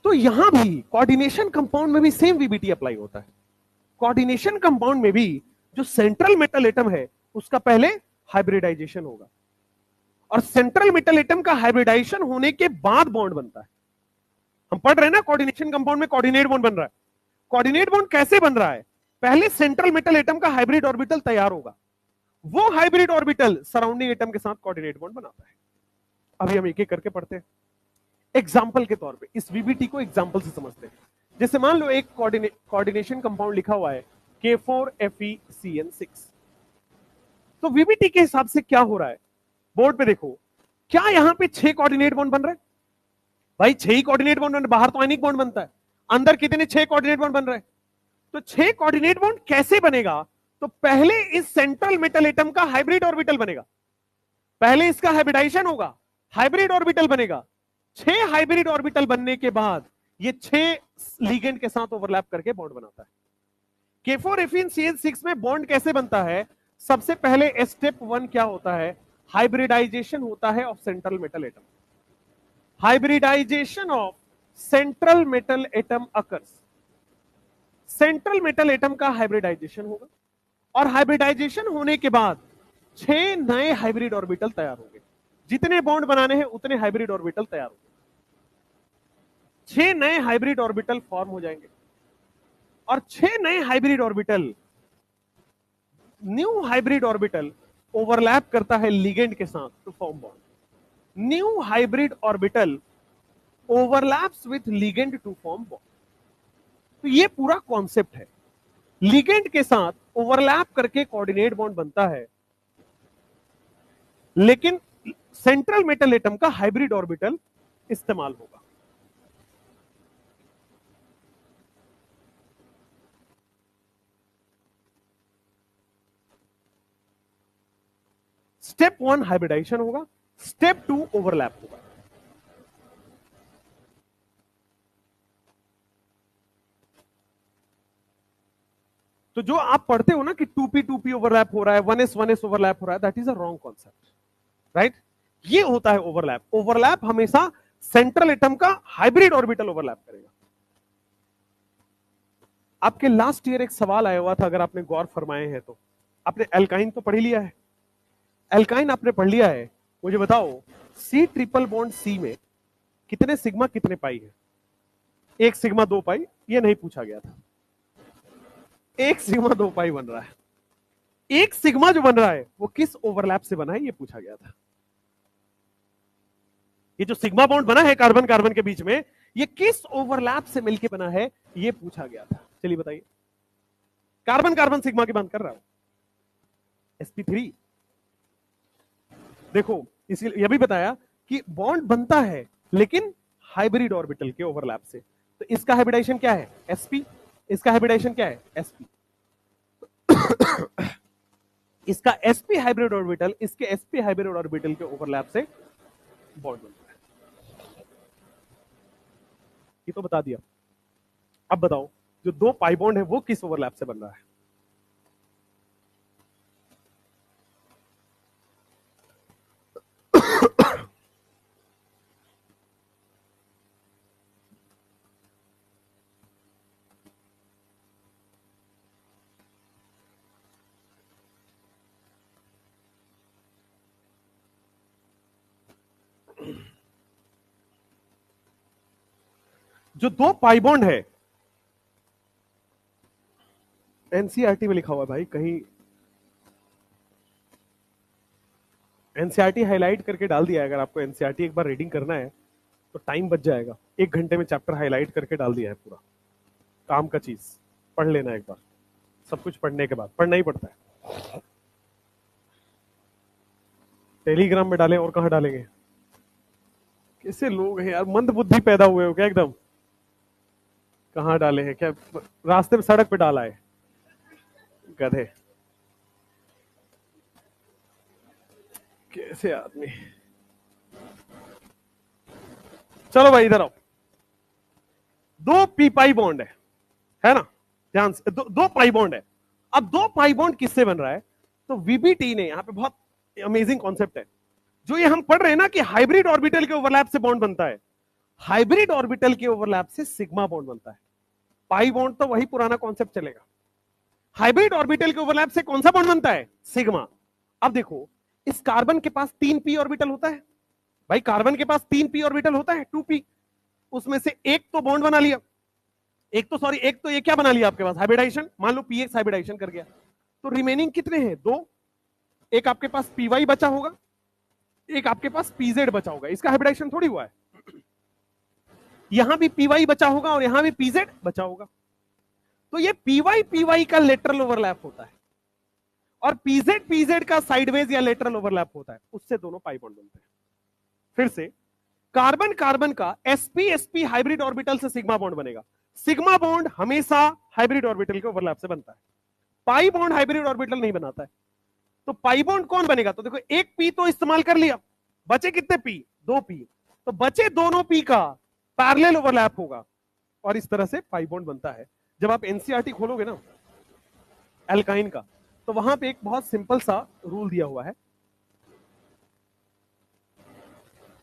तो यहां भी कोऑर्डिनेशन कंपाउंड में भी सेम वीबीटी अप्लाई होता है। कोऑर्डिनेशन कंपाउंड में भी जो सेंट्रल मेटल एटम है उसका पहले हाइब्रिडाइजेशन होगा और सेंट्रल मेटल एटम का हाइब्रिडाइजेशन होने के बाद बॉन्ड बनता है। हम पढ़ रहे हैं ना कोऑर्डिनेशन कंपाउंड में कोऑर्डिनेट बॉन्ड बन रहा है। कोऑर्डिनेट बॉन्ड कैसे बन रहा है? पहले सेंट्रल मेटल एटम का हाइब्रिड ऑर्बिटल तैयार होगा, वो हाइब्रिड ऑर्बिटल सराउंडिंग एटम के साथ कोऑर्डिनेट बॉन्ड बनाता है। अभी हम एक एक करके पढ़ते हैं एग्जाम्पल के तौर पे। इस वीबीटी को एग्जाम्पल से समझते हैं। जैसे मान लो एक कोऑर्डिनेशन कंपाउंड लिखा हुआ है K4FeCN6। तो वीबीटी के हिसाब से क्या हो रहा है? बोर्ड पे देखो, क्या यहां पे 6 कोऑर्डिनेट बॉन्ड बन रहे हैं? भाई 6 ही कोऑर्डिनेट बॉन्ड बन रहे, बाहर तो आयनिक बॉन्ड बनता है, अंदर कितने 6 कोऑर्डिनेट बॉन्ड बन रहे हैं। तो 6 कोऑर्डिनेट बॉन्ड कैसे बनेगा? तो पहले इस सेंट्रल मेटल एटम का हाइब्रिड ऑर्बिटल बनेगा, पहले इसका हाइब्रिडाइजेशन होगा, हाइब्रिड ऑर्बिटल बनेगा। 6 हाइब्रिड ऑर्बिटल बनने के बाद ये 6 लिगेंड के साथ ओवरलैप करके बॉन्ड बनाता है। K4FeCN6 में बॉन्ड कैसे बनता है? सबसे पहले स्टेप 1 क्या होता है? हाइब्रिडाइजेशन होता है of central metal atom. Hybridization of central metal atom occurs. Central metal atom का हाइब्रिडाइजेशन होगा और हाइब्रिडाइजेशन होने के बाद 6 नए हाइब्रिड ऑर्बिटल तैयार होंगे। जितने बॉन्ड बनाने हैं उतने हाइब्रिड ऑर्बिटल तैयार होंगे। 6 नए हाइब्रिड ऑर्बिटल फॉर्म हो जाएंगे और 6 नए hybrid orbital, new hybrid orbital overlap करता है लिगेंड के साथ to form bond. New hybrid orbital overlaps with ligand to form bond. तो ये पूरा कॉन्सेप्ट है। लिगेंड के साथ ओवरलैप करके कोऑर्डिनेट बॉन्ड बनता है, लेकिन सेंट्रल मेटल एटम का हाइब्रिड ऑर्बिटल इस्तेमाल होगा। स्टेप 1 हाइब्रिडाइजेशन होगा, स्टेप 2 ओवरलैप होगा। तो जो आप पढ़ते हो ना कि 2p ओवरलैप हो रहा है, 1s ओवरलैप हो रहा है, that is a wrong concept, right? ये होता है ओवरलैप। ओवरलैप हमेशा सेंट्रल एटम का हाइब्रिड ऑर्बिटल ओवरलैप करेगा। आपके लास्ट ईयर एक सवाल आया हुआ था, अगर आपने गौर फरमाए हैं तो। आपने एल्काइन तो पढ़ लिया है, एल्काइन आपने पढ़ लिया है। मुझे बताओ C ट्रिपल बॉन्ड C में कितने सिग्मा कितने पाई है? 1 सिग्मा 2 पाई, ये नहीं पूछा गया था। 1 सिग्मा 2 पाई बन रहा है। 1 सिग्मा जो बन रहा है वो किस ओवरलैप से बना है, ये पूछा गया था। ये जो सिग्मा बॉन्ड बना है कार्बन कार्बन के बीच में, ये किस ओवरलैप से मिलके बना है, ये पूछा गया था। चलिए बताइए। कार्बन कार्बन सिग्मा की बात कर रहा हूं, sp3। देखो इसलिए यह भी बताया कि बॉन्ड बनता है लेकिन हाइब्रिड ऑर्बिटल के ओवरलैप से। तो इसका हाइब्रिडाइजेशन क्या है? sp। इसका हाइब्रिडाइजेशन क्या है? sp। इसका sp हाइब्रिड ऑर्बिटल इसके sp हाइब्रिड ऑर्बिटल के ओवरलैप से बॉन्ड बनता है। ये तो बता दिया। अब बताओ जो 2 पाई बॉन्ड है वो किस ओवरलैप से बन रहा है? जो 2 पाई बॉन्ड है, एनसीईआरटी में लिखा हुआ है भाई, कहीं एनसीईआरटी हाईलाइट करके डाल दिया है। अगर आपको एनसीईआरटी एक बार रीडिंग करना है तो टाइम बच जाएगा। 1 घंटे में चैप्टर हाईलाइट करके डाल दिया है पूरा। काम का चीज पढ़ लेना एक बार। सब कुछ पढ़ने के बाद पढ़ना ही पड़ता है। टेलीग्राम में डालें और कहां डालेंगे? कैसे लोग हैं यार, मंद बुद्धि पैदा हुए हो क्या एकदम? कहां डाले हैं क्या? रास्ते में सड़क पे डाला है गधे। कैसे आदमी। चलो भाई इधर आओ। 2 पी पाई बॉन्ड है ना? ध्यान से, दो पाई बॉन्ड है। अब 2 पाई बॉन्ड किससे बन रहा है? तो वीबीटी ने यहां पे बहुत अमेजिंग कॉन्सेप्ट है। जो ये हम पढ़ रहे हैं ना कि हाइब्रिड ऑर्बिटल के ओवरलैप से बॉन्ड बनता है। हाइब्रिड ऑर्बिटल के ओवरलैप से सिग्मा बॉन्ड बनता है। पाई बॉन्ड तो वही पुराना कॉन्सेप्ट चलेगा। हाइब्रिड ऑर्बिटल के ओवरलैप से कौन सा बॉन्ड बनता है? सिग्मा। अब देखो, इस कार्बन के पास 3 पी ऑर्बिटल होता है। भाई कार्बन के पास 3 पी ऑर्बिटल होता है, 2 पी। उसमें से एक तो बॉन्ड बना लिया, एक तो ये क्या बना लिया आपके पास? हाइब्रिडाइजेशन। मान लो पी एक्स हाइब्रिडाइजेशन कर गया, तो रिमेनिंग कितने हैं? 2। एक आपके पास पी वाई बचा होगा, एक आपके पास पीजेड बचा होगा। इसका हाइब्रिडाइजेशन थोड़ी हुआ है। यहां भी पी वाई बचा होगा और यहां भी पीजेड बचा होगा। तो ये पी वाई का लेटरल ओवरलैप होता है और पीजेड का साइडवेज या लेटरल ओवरलैप होता है। उससे दोनों पाई बॉन्ड बनते हैं। फिर से कार्बन कार्बन का sp हाइब्रिड ऑर्बिटल से सिग्मा बॉन्ड बनेगा। सिग्मा बॉन्ड हमेशा हाइब्रिड ऑर्बिटल के ओवरलैप से बनता है। पाई बॉन्ड हाइब्रिड ऑर्बिटल नहीं बनाता है। तो पाई बॉन्ड कौन बनेगा? तो देखो, एक पी तो इस्तेमाल कर लिया, बचे कितने पी? 2 पी। तो बचे दोनों पी का पैरेलल ओवरलैप होगा और इस तरह से पाई बॉन्ड बनता है। जब आप एनसीईआरटी खोलोगे ना एल्काइन का, तो वहां पे एक बहुत सिंपल सा रूल दिया हुआ है।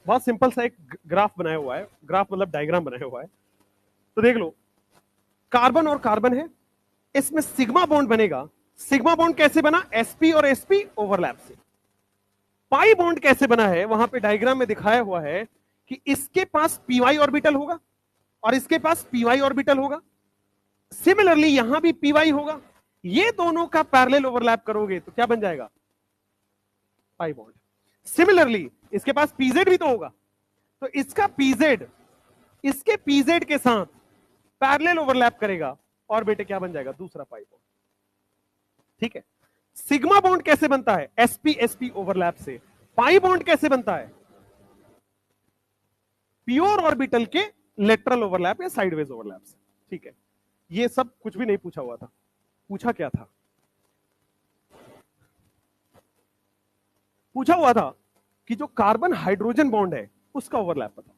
बहुत सिंपल सा एक ग्राफ बनाया हुआ है। ग्राफ मतलब डायग्राम बनाया हुआ है। तो देख लो, कार्बन और कार्बन है, इसमें सिग्मा बॉन्ड बनेगा। सिग्मा बॉन्ड कैसे बना? sp और sp ओवरलैप से। पाई बॉन्ड कैसे बना है? वहां पे डायग्राम में दिखाया हुआ है कि इसके पास py ऑर्बिटल होगा और इसके पास py ऑर्बिटल होगा। सिमिलरली यहां भी py होगा। ये दोनों का पैरेलल ओवरलैप करोगे तो क्या बन जाएगा? Pi bond. सिमिलरली इसके पास pz भी तो होगा, तो इसका pz इसके pz के साथ पैरेलल ओवरलैप करेगा और बेटे क्या बन जाएगा? दूसरा पाई बॉन्ड। ठीक है। सिग्मा बॉन्ड कैसे बनता है? sp sp ओवरलैप से। पाई बॉन्ड कैसे बनता है? प्योर ऑर्बिटल के लेटरल ओवरलैप या साइडवेज ओवरलैप से। ठीक है। ये सब कुछ भी नहीं पूछा हुआ था। पूछा क्या था? पूछा हुआ था कि जो कार्बन हाइड्रोजन बॉन्ड है उसका ओवरलैप बताओ।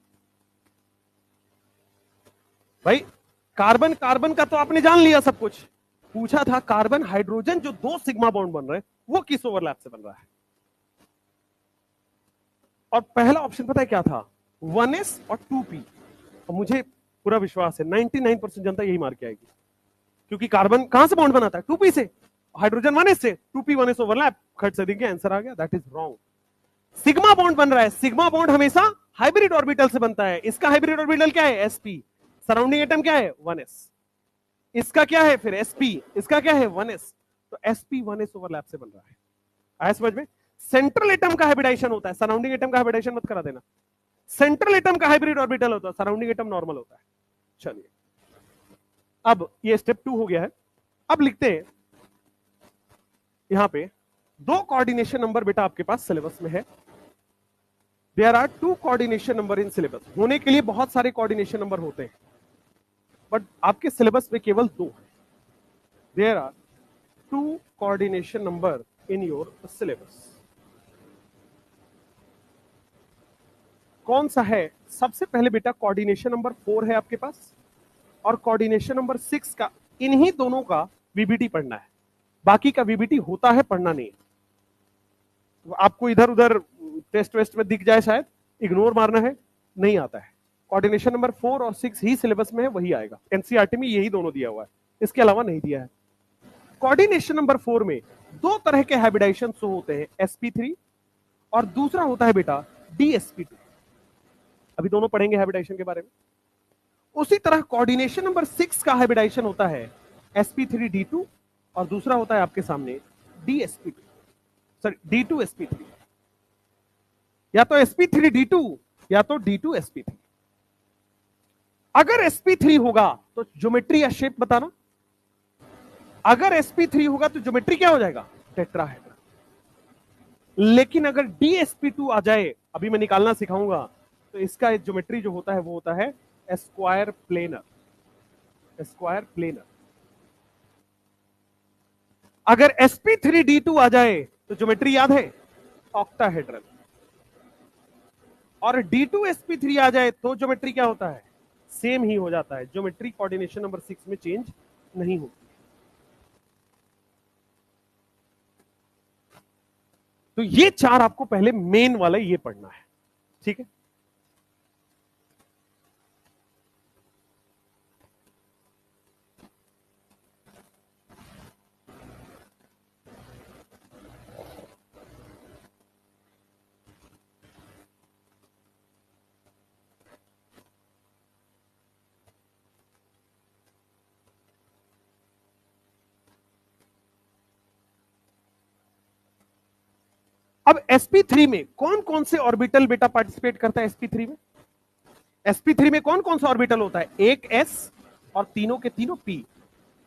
भाई कार्बन कार्बन का तो आपने जान लिया सब कुछ। पूछा था कार्बन हाइड्रोजन जो 2 सिग्मा बॉन्ड बन रहे हैं वो किस ओवरलैप से बन रहा है? और पहला ऑप्शन पता है क्या था? 1s और 2p। और मुझे पूरा विश्वास है 99% जनता यही मार के आएगी, क्योंकि कार्बन कहां से बॉन्ड बनाता है? 2p से। हाइड्रोजन 1s से। 2p 1s overlap. खट से देखिए आंसर आ गया। That is wrong. Sigma bond बन रहा है। सिग्मा बॉन्ड हमेशा हाइब्रिड ऑर्बिटल से बनता है। इसका हाइब्रिड ऑर्बिटल क्या है? sp। सराउंडिंग एटम क्या है? 1s। इसका क्या है फिर? sp। इसका क्या है? 1s। तो sp 1s ओवरलैप से बन रहा है। आया समझ में? सेंट्रल एटम का हाइब्रिडाइजेशन होता है, सराउंडिंग एटम का हाइब्रिडाइजेशन मत करा देना। सेंट्रल एटम का हाइब्रिड ऑर्बिटल होता है, सराउंडिंग एटम नॉर्मल होता है। चलिए, अब ये स्टेप 2 हो गया है। अब लिखते हैं यहां पे 2 कोऑर्डिनेशन नंबर बेटा आपके पास सिलेबस में है। There are 2 coordination number in syllabus. होने के लिए बहुत सारे कोऑर्डिनेशन नंबर होते हैं, बट आपके सिलेबस में केवल 2 है। There are 2 coordination number in your syllabus. कौन सा है? सबसे पहले बेटा कोऑर्डिनेशन नंबर 4 है आपके पास, और कोऑर्डिनेशन नंबर 6 का, इन्हीं दोनों का वीबीटी पढ़ना है। बाकी का वीबीटी होता है, पढ़ना नहीं है। तो आपको इधर उधर टेस्ट वेस्ट में दिख जाए शायद, इग्नोर मारना है, नहीं आता है। कोऑर्डिनेशन नंबर 4 और 6 ही सिलेबस में है, वही आएगा। एनसीईआरटी में यही दोनों दिया हुआ है, इसके अलावा नहीं दिया है। कोऑर्डिनेशन नंबर 4 में 2 तरह के हाइब्रिडाइजेशन शो होते हैं, sp3 और दूसरा होता है बेटा dsp2। अभी दोनों पढ़ेंगे हाइब्रिडाइजेशन के बारे में। उसी तरह कोऑर्डिनेशन नंबर 6 का हाइब्रिडाइजेशन होता है sp3d2 और दूसरा होता है आपके सामने dsp2, सॉरी d2sp3। या तो sp3d2 या तो d2sp3। अगर sp3 होगा तो ज्योमेट्री या शेप बताना। अगर sp3 होगा तो ज्योमेट्री क्या हो जाएगा? टेट्राहेड्रल। लेकिन अगर dsp2 आ जाए, अभी मैं निकालना सिखाऊंगा, तो इसका ज्योमेट्री जो होता है वो होता है स्क्वायर प्लेनर। Square planar. अगर sp3d2 आ जाए तो ज्योमेट्री याद है? ऑक्टाहेड्रल। और d2sp3 आ जाए तो ज्योमेट्री क्या होता है? सेम ही हो जाता है। ज्योमेट्री कोऑर्डिनेशन नंबर 6 में चेंज नहीं होती। तो ये चार आपको पहले मेन वाला ये पढ़ना है, ठीक है? अब sp3 में कौन कौन से ऑर्बिटल बेटा पार्टिसिपेट करता है? sp3 में, sp3 में कौन कौन सा ऑर्बिटल होता है? एक s और तीनों के तीनों p,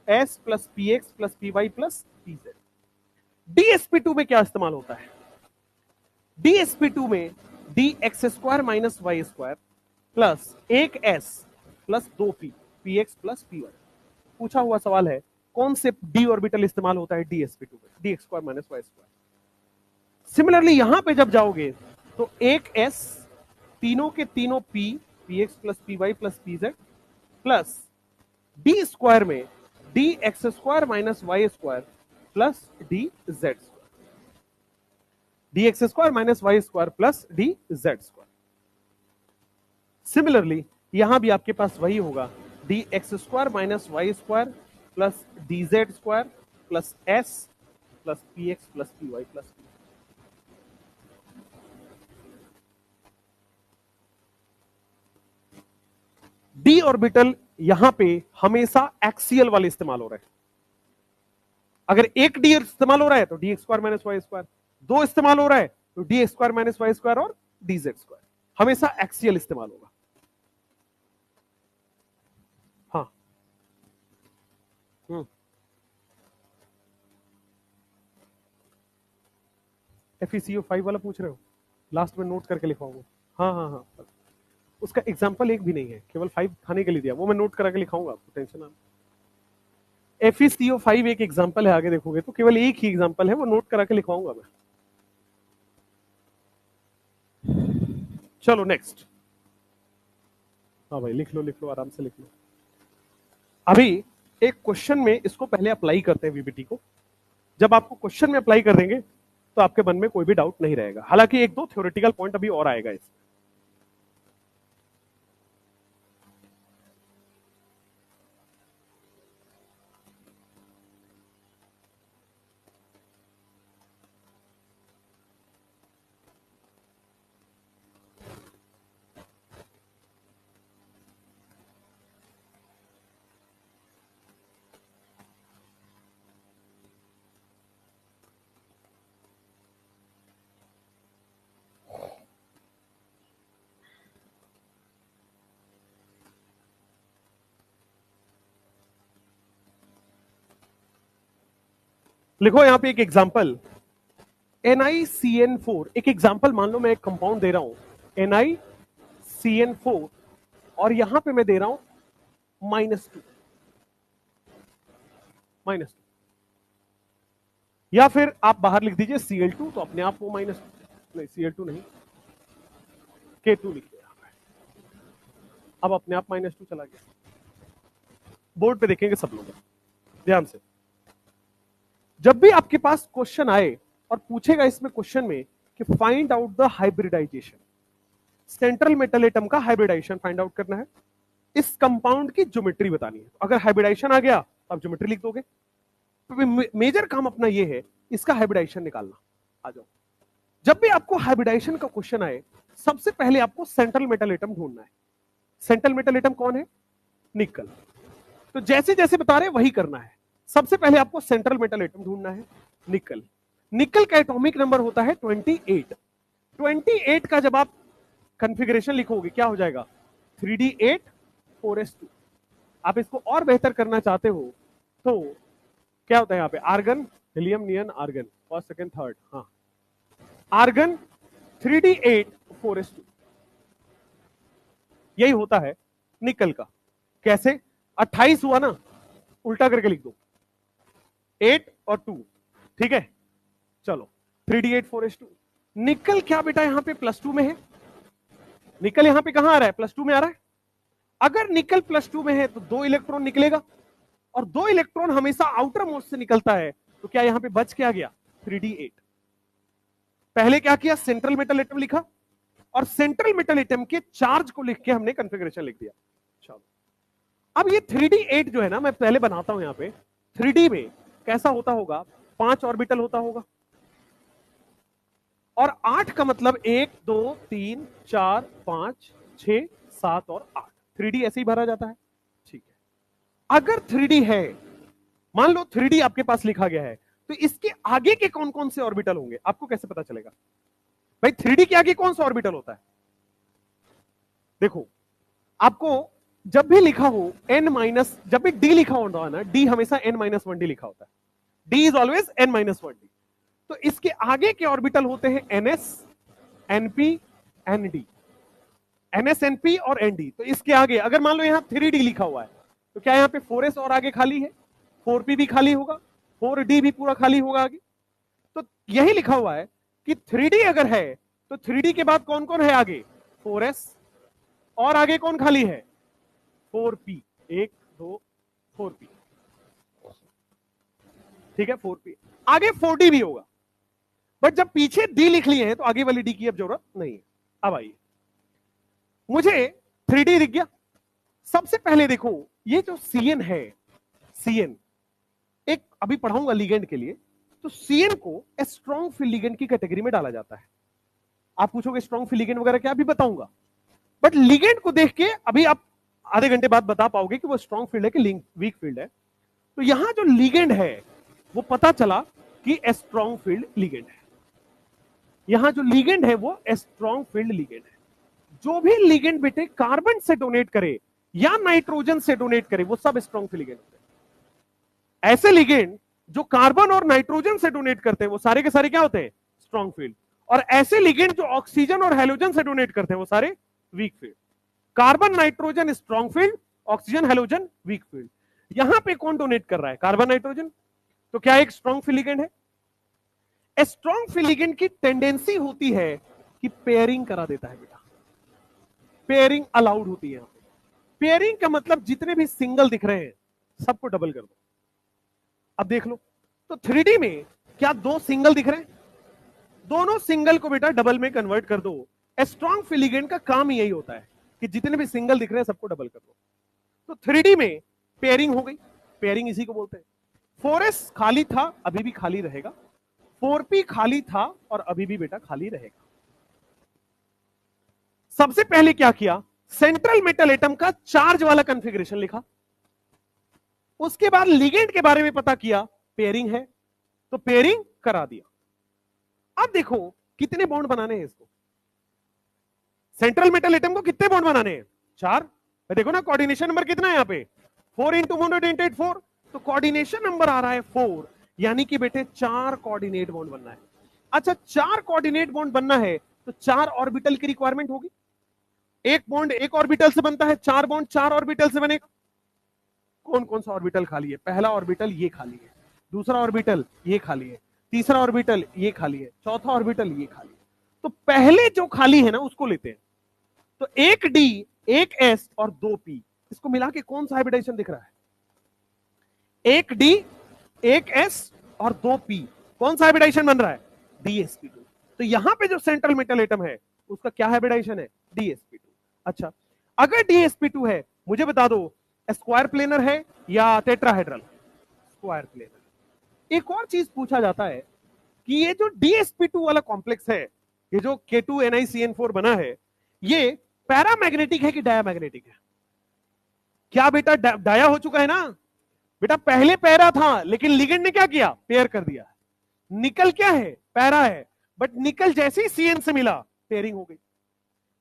s plus px plus py plus pz। dsp2 में क्या इस्तेमाल होता है? dsp2 में dx square minus y square plus एक s प्लस दो p, px प्लस py। पूछा हुआ सवाल है कौन से d ऑर्बिटल इस्तेमाल होता है dsp2 में? dx square minus y square. Similarly यहां पे जब जाओगे तो एक s, तीनों के तीनों p, px plus py plus pz plus d square में dx square minus y square plus dz square, dx square minus y square plus dz square. Similarly यहां भी आपके पास वही होगा, dx square minus y square plus dz square plus s plus px plus py plus p। D orbital यहां पे हमेशा एक्सियल वाले इस्तेमाल हो रहे हैं। अगर एक डी इस्तेमाल हो रहा है तो d square minus y square, दो इस्तेमाल हो रहा है तो d square minus y square और डी जेड स्क्वायर, हमेशा एक्सियल इस्तेमाल होगा। हाँ, FeCO5 वाला पूछ रहे हो? लास्ट में नोट करके लिखवाऊंगा। हाँ हाँ हाँ, उसका एग्जाम्पल एक भी नहीं है, केवल 5 खाने के लिए दिया, वो मैं नोट करा के लिखाऊंगा, आपको टेंशन ना। FeCO5 एक एग्जाम्पल है, आगे देखोगे तो केवल एक ही एग्जाम्पल है, वो नोट करा के लिखवाऊंगा मैं। चलो नेक्स्ट। हाँ भाई लिख लो आराम से लिख लो। अभी एक क्वेश्चन में इसको पहले अप्लाई करते हैं वीबीटी को। जब आपको क्वेश्चन में अप्लाई कर देंगे तो आपके मन में कोई भी डाउट नहीं रहेगा। हालांकि एक दो थ्योरेटिकल पॉइंट अभी और आएगा इसमें। लिखो यहां पे एक एग्जांपल, NiCN4। एक एग्जांपल मान लो मैं एक कंपाउंड दे रहा हूं NiCN4 और यहां पे मैं दे रहा हूं -2 या फिर आप बाहर लिख दीजिए Cl2, तो अपने आप वो -2, नहीं Cl2 नहीं, K2 लिख दिया। अब अपने आप -2 चला गया। बोर्ड पे देखेंगे सब लोग ध्यान से। जब भी आपके पास क्वेश्चन आए और पूछेगा इसमें क्वेश्चन में कि find out the hybridization, central metal atom का हाइब्रिडाइजेशन फाइंड आउट करना है, इस कंपाउंड की ज्योमेट्री बतानी है। अगर हाइब्रिडाइजेशन आ गया तो आप ज्योमेट्री लिख दोगे। तो मेजर काम अपना ये है इसका हाइब्रिडाइजेशन निकालना। आ जाओ, जब भी आपको हाइब्रिडाइजेशन का क्वेश्चन आए सबसे पहले आपको सेंट्रल मेटल एटम ढूंढना है। सेंट्रल मेटल एटम कौन है? निकल। तो जैसे जैसे बता रहे वही करना है। सबसे पहले आपको सेंट्रल मेटल एटम ढूंढना है, निकल। निकल का एटॉमिक नंबर होता है 28। 28 का जब आप कॉन्फ़िगरेशन लिखोगे क्या हो जाएगा, 3d8 4s2। आप इसको और बेहतर करना चाहते हो तो क्या होता है यहाँ पे, argon helium neon argon first second third, हाँ आर्गन 3d8 4s2, यही होता है निकल का। कैसे, 28 हुआ ना, उल्टा करके लिख दो 8 और 2, ठीक है। चलो 3d8 4s2, निकल क्या बेटा यहां पे +2 में है, निकल यहां पे कहां आ रहा है, +2 में आ रहा है। अगर निकल +2 में है तो 2 इलेक्ट्रॉन निकलेगा, और 2 इलेक्ट्रॉन हमेशा आउटर मोस्ट से निकलता है, तो क्या यहां पे बच क्या गया 3d8। पहले क्या किया, सेंट्रल मेटल एटम लिखा, और सेंट्रल मेटल एटम के चार्ज को लिख के हमने कॉन्फ़िगरेशन लिख दिया। चलो अब ये 3d8 जो है ना, मैं पहले बनाता हूं यहां पे, 3d में कैसा होता होगा, 5 ऑर्बिटल होता होगा, और 8 का मतलब 1 2 3 4 5 6 7 और 8, 3d ऐसे ही भरा जाता है, ठीक है। अगर 3d है, मान लो 3d आपके पास लिखा गया है, तो इसके आगे के कौन कौन से ऑर्बिटल होंगे आपको कैसे पता चलेगा भाई, 3d के आगे कौन सा ऑर्बिटल होता है। देखो आपको जब भी लिखा हो n-, जब भी d लिखा होता है ना, d हमेशा n-1d लिखा होता है, d इज ऑलवेज n-1d। तो इसके आगे के ऑर्बिटल होते हैं ns, np, nd, ns, np और nd। तो इसके आगे अगर मान लो यहां 3d लिखा हुआ है, तो क्या यहां पे 4s और आगे खाली है, 4p भी खाली होगा, 4d भी पूरा खाली होगा आगे। तो यही लिखा हुआ है कि 3d अगर है तो 3d के बाद कौन कौन है आगे, 4s, और आगे कौन खाली है, 4p, 1 2 4p, ठीक है 4p, आगे 4d भी होगा, बट जब पीछे d लिख लिए हैं तो आगे वाली d की अब जरूरत नहीं है। अब आइए, मुझे 3d दिख गया। सबसे पहले देखो ये जो Cn है, Cn एक अभी पढ़ाऊंगा लिगेंड के लिए, तो Cn को स्ट्रॉन्ग फील्ड लिगेंड की कैटेगरी में डाला जाता है। आप पूछोगे स्ट्रॉन्ग फील्ड लिगेंड वगैरह क्या, अभी बताऊंगा, बट लिगेंड को देख के अभी आप आधे घंटे बाद बता पाओगे कि वो स्ट्रॉन्ग फील्ड है कि वीक फील्ड है। तो यहां जो लिगेंड है वो पता चला कि स्ट्रॉन्ग फील्ड लिगेंड है, यहां जो लिगेंड है वो स्ट्रॉन्ग फील्ड लिगेंड है। जो भी लिगेंड बेटे कार्बन से डोनेट करे या नाइट्रोजन से डोनेट करे वो सब स्ट्रॉन्ग फील्ड लिगेंड होते हैं। ऐसे लिगेंड जो कार्बन और नाइट्रोजन से डोनेट करते हैं वो सारे के सारे क्या होते हैं, स्ट्रॉन्ग फील्ड। और ऐसे लिगेंड जो ऑक्सीजन और हेलोजन से डोनेट करते हैं वो सारे weak field. Carbon nitrogen strong field, oxygen halogen weak field. यहां पे कौन डोनेट कर रहा है, कार्बन नाइट्रोजन, तो क्या एक स्ट्रॉन्ग फील्ड लिगेंड है। स्ट्रॉन्ग फील्ड लिगेंड की टेंडेंसी होती है कि पेयरिंग करा देता है बेटा, पेयरिंग अलाउड होती है। पेयरिंग का मतलब जितने भी सिंगल दिख रहे हैं सबको डबल कर दो। अब देख लो, तो 3D में क्या 2 सिंगल दिख रहे हैं, दोनों सिंगल को बेटा डबल में कन्वर्ट कर दो। स्ट्रॉन्ग फील्ड लिगेंड का काम यही होता है कि जितने भी सिंगल दिख रहे हैं सबको डबल कर दो। तो 3D में पेयरिंग हो गई, पेयरिंग इसी को बोलते हैं। 4s खाली था, अभी भी खाली रहेगा, 4p खाली था और अभी भी बेटा खाली रहेगा। सबसे पहले क्या किया, सेंट्रल मेटल एटम का चार्ज वाला कॉन्फ़िगरेशन लिखा, उसके बाद लिगेंड के बारे में पता किया, पेयरिंग है तो पेयरिंग करा दिया। अब देखो कितने बॉन्ड बनाने हैं इसको, सेंट्रल मेटल एटम को कितने बॉन्ड बनाने हैं, 4। देखो ना कोऑर्डिनेशन नंबर कितना है यहाँ पे, 4 × 104, तो कोऑर्डिनेशन नंबर आ रहा है 4, यानी कि बेटे 4 कोऑर्डिनेट बॉन्ड बनना है। अच्छा 4 कोऑर्डिनेट बॉन्ड बनना है तो 4 ऑर्बिटल की रिक्वायरमेंट होगी। एक बॉन्ड एक ऑर्बिटल से बनता है, 4 बॉन्ड 4 ऑर्बिटल से बनेगा। कौन कौन सा ऑर्बिटल खाली है, पहला ऑर्बिटल ये खाली है, दूसरा ऑर्बिटल ये खाली है, तीसरा ऑर्बिटल ये खाली है, चौथा ऑर्बिटल ये खाली है। तो पहले जो खाली है ना उसको लेते हैं। तो 1 D 1 S और 2 P, इसको मिला के कौन सा हाइब्रिडाइजेशन दिख रहा है, 1 D 1 S और 2 P, कौन सा हाइब्रिडाइजेशन बन रहा है, DsP2। तो यहां पे जो सेंट्रल मेटल एटम है उसका क्या हाइब्रिडाइजेशन है, DsP2। अच्छा अगर DsP2 है, मुझे बता दो स्क्वायर प्लेनर है या टेट्राहेड्रल, स्क्वायर प्लेनर। एक और चीज पूछा जाता है कि ये जो DsP2 वाला कॉम्प्लेक्स है, ये जो K2NiCN4 बना है, ये पैरामैग्नेटिक है कि डायामैग्नेटिक है। क्या बेटा डाया हो चुका है ना बेटा, पहले पैरा था लेकिन लिगेंड ने क्या किया, पेयर कर दिया। निकल क्या है, पैरा है, बट निकल जैसे ही CN से मिला पेयरिंग हो गई।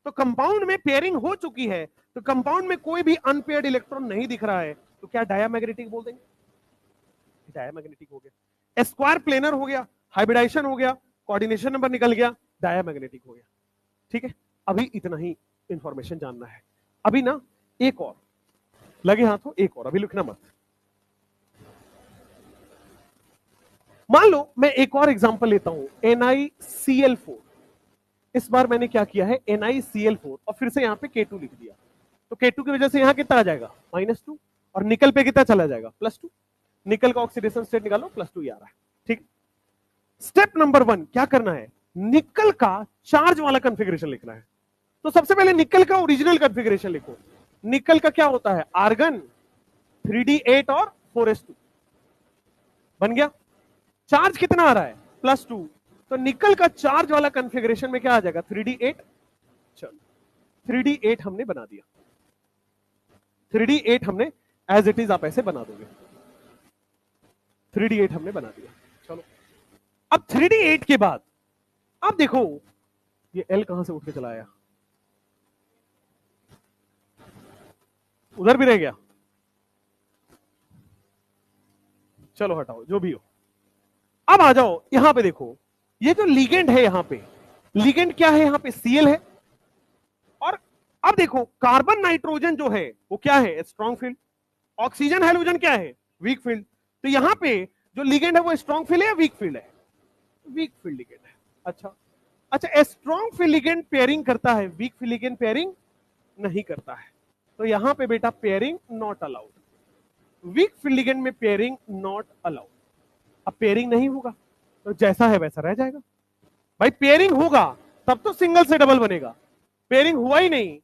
तो कंपाउंड में पेयरिंग हो चुकी है, तो कंपाउंड में कोई भी अनपेयर्ड इलेक्ट्रॉन नहीं दिख रहा है, तो क्या डायामैग्नेटिक बोल देंगे? डायामैग्नेटिक हो गया, स्क्वायर प्लेनर हो गया, हाइब्रिडाइजेशन हो गया, कोऑर्डिनेशन नंबर निकल गया, डायामैग्नेटिक हो गया। ठीक है, अभी इतना ही इंफॉर्मेशन जानना है। अभी ना एक और लगे हाथों, एक और, अभी लिखना मत। मान लो मैं एक और एग्जांपल लेता हूं, NiCl4। इस बार मैंने क्या किया है, NiCl4 और फिर से यहां पे K2 लिख दिया। तो K2 की वजह से यहां कितना आ जाएगा, -2, और निकल पे कितना चला जाएगा, +2। निकल का ऑक्सीडेशन स्टेट निकालो, +2 ही आ रहा है। ठीक, स्टेप नंबर 1 क्या करना है, निकल का चार्ज वाला कॉन्फ़िगरेशन लिखना है। तो सबसे पहले निकल का ओरिजिनल कॉन्फ़िगरेशन लिखो। निकल का क्या होता है, आर्गन 3d8 और 4s2 बन गया। चार्ज कितना आ रहा है, +2, तो निकल का चार्ज वाला कॉन्फ़िगरेशन में क्या आ जाएगा, 3d8। चलो 3d8 हमने बना दिया, 3d8 हमने एज इट इज आप ऐसे बना दोगे, 3d8 हमने बना दिया। चलो अब 3d8 के बाद अब देखो ये L कहां से उठ के चला आया, उधर भी रह गया। चलो हटाओ जो भी हो, अब आ जाओ यहां पे देखो, ये जो लिगेंड है यहां पे, लिगेंड क्या है यहां पे, Cl है। और अब देखो कार्बन नाइट्रोजन जो है वो क्या है, स्ट्रॉन्ग फील्ड, ऑक्सीजन हाइड्रोजन क्या है, वीक फील्ड। तो यहां पे जो लिगेंड है वो स्ट्रॉन्ग फील्ड है या वीक फील्ड है, वीक फील्ड लिगेंड है। अच्छा अच्छा, स्ट्रॉन्ग फील्ड लिगेंड पेयरिंग करता है, वीक फील्ड लिगेंड पेयरिंग नहीं करता है। तो यहां पे बेटा pairing not allowed, week field ligand में पेयरिंग नॉट अलाउड। अब पेयरिंग नहीं होगा तो जैसा है वैसा रह जाएगा। भाई पेयरिंग होगा तब तो सिंगल से डबल बनेगा, पेयरिंग हुआ ही नहीं,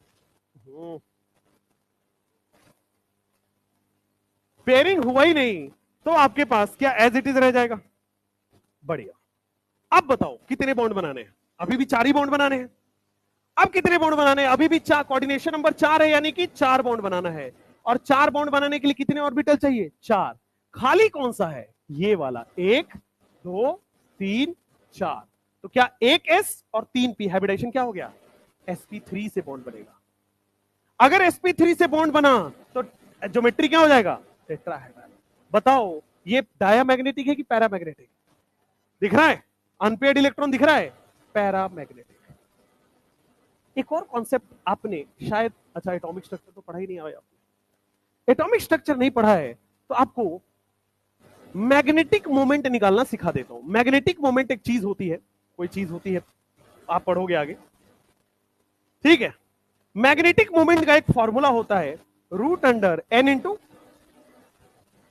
पेयरिंग हुआ ही नहीं, तो आपके पास क्या एज इट इज रह जाएगा। बढ़िया, अब बताओ कितने बॉन्ड बनाने हैं, अभी भी 4 ही बॉन्ड बनाने हैं। अब कितने बॉन्ड बनाने हैं, अभी भी 4, कोऑर्डिनेशन नंबर 4 है, यानी कि 4 बॉन्ड बनाना है। और 4 बॉन्ड बनाने के लिए कितने ऑर्बिटल चाहिए, 4। खाली कौन सा है, ये वाला, 1 2 3 4। तो क्या 1s और 3p, हाइब्रिडाइजेशन क्या हो गया, sp3 से बॉन्ड बनेगा। अगर sp3 से बॉन्ड बना तो ज्योमेट्री क्या हो जाएगा, टेट्राहेड्रल। बताओ ये डायामैग्नेटिक है कि पैरामैग्नेटिक, दिख रहा है, अनपेयर्ड इलेक्ट्रॉन दिख रहा है, पैरामैग्नेटिक। एक और कॉन्सेप्ट आपने शायद, अच्छा एटॉमिक स्ट्रक्चर तो पढ़ा ही नहीं आया आपने, एटॉमिक स्ट्रक्चर नहीं पढ़ा है तो आपको मैग्नेटिक मोमेंट निकालना सिखा देता हूं। मैग्नेटिक मोमेंट एक चीज होती है, कोई चीज होती है, आप पढ़ोगे आगे, ठीक है। मैग्नेटिक मोमेंट का एक फॉर्मूला होता है, √N इंटू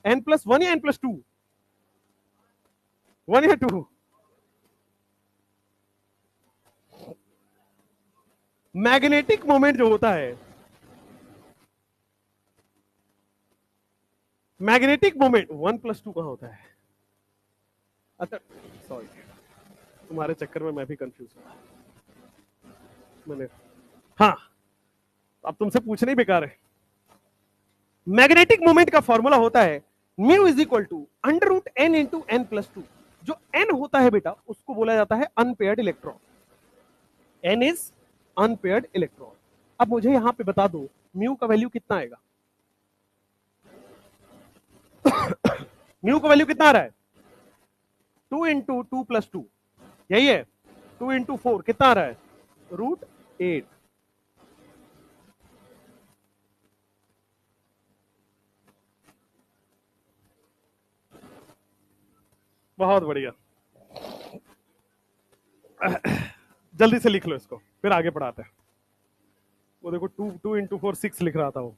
n+1 या n+2, 1 या 2, मैग्नेटिक मोमेंट जो होता है, मैग्नेटिक मोमेंट 1+2 कहां होता है, अच्छा सॉरी, तुम्हारे चक्कर में मैं भी कंफ्यूज हूं, मैंने, हाँ अब तुमसे पूछना ही बेकार है। मैग्नेटिक मोमेंट का फॉर्मूला होता है mu is equal to √N into n+2। जो n होता है बेटा उसको बोला जाता है unpaired electron, n is unpaired electron. अब मुझे यहां पे बता दो म्यू का वैल्यू कितना आएगा, म्यू का वैल्यू कितना आ रहा है, 2 इंटू 2+2, यही है, 2 इंटू 4 कितना आ रहा है, √8। बहुत बढ़िया, जल्दी से लिख लो इसको, फिर आगे पढ़ाते हैं। वो देखो 2 इंटू 4 6 लिख रहा था वो।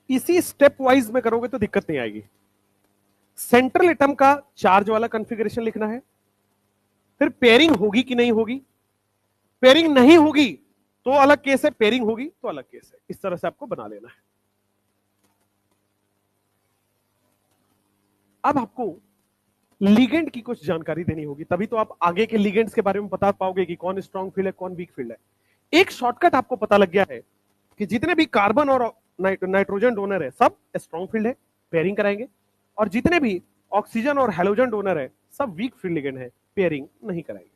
इसी स्टेप वाइज में करोगे तो दिक्कत नहीं आएगी। सेंट्रल एटम का चार्ज वाला कॉन्फ़िगरेशन लिखना है, फिर पेयरिंग होगी कि नहीं होगी, पेयरिंग नहीं होगी तो अलग केस है, पेयरिंग होगी तो अलग केस है। इस तरह से आपको बना लेना है। अब आपको लिगेंड की कुछ जानकारी देनी होगी, तभी तो आप आगे के लिगेंड्स के बारे में बता पाओगे कि कौन स्ट्रॉन्ग फील्ड है कौन वीक फील्ड है। एक शॉर्टकट आपको पता लग गया है कि जितने भी कार्बन और नाइट्रोजन डोनर है सब स्ट्रॉन्ग फील्ड है, पेयरिंग कराएंगे, और जितने भी ऑक्सीजन और हेलोजन डोनर है सब वीक फील्ड लिगेंड है, पेयरिंग नहीं कराएंगे।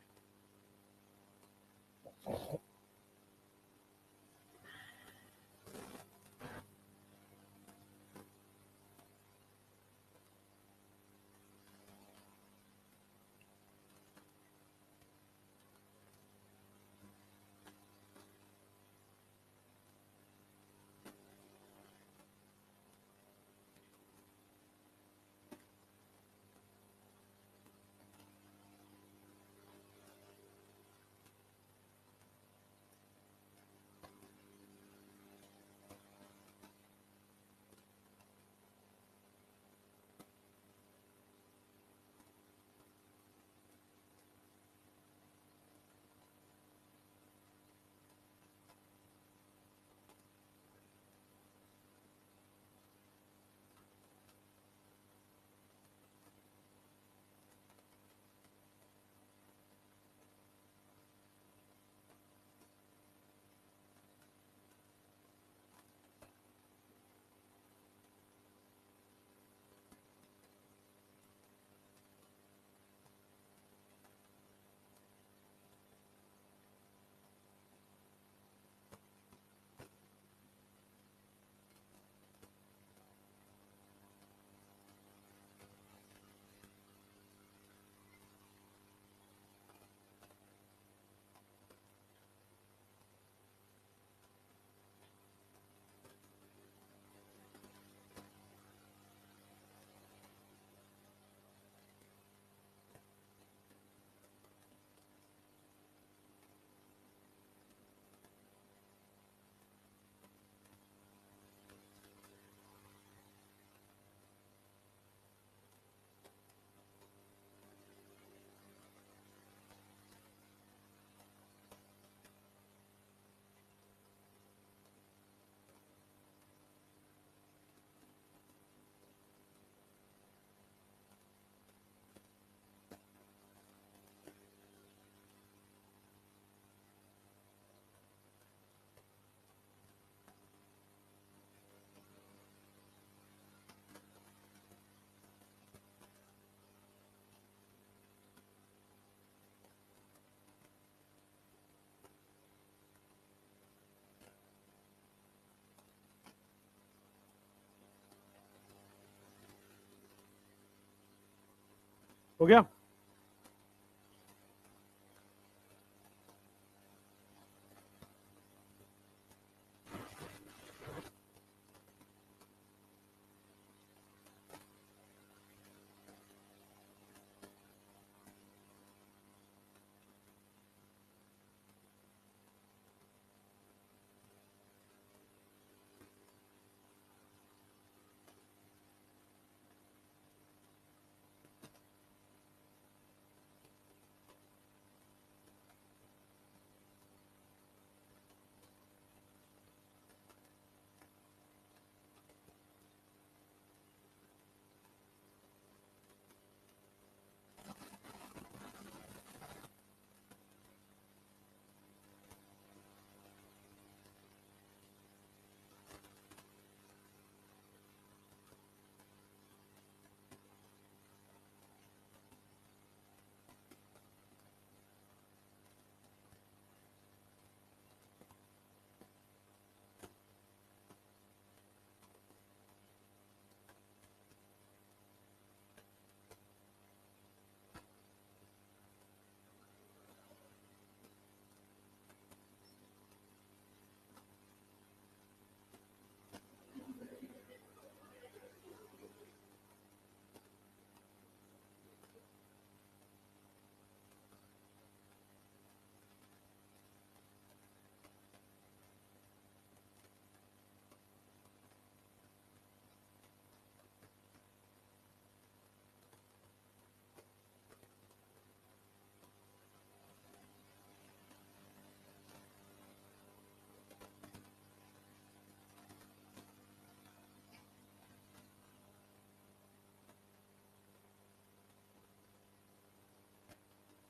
हो गया?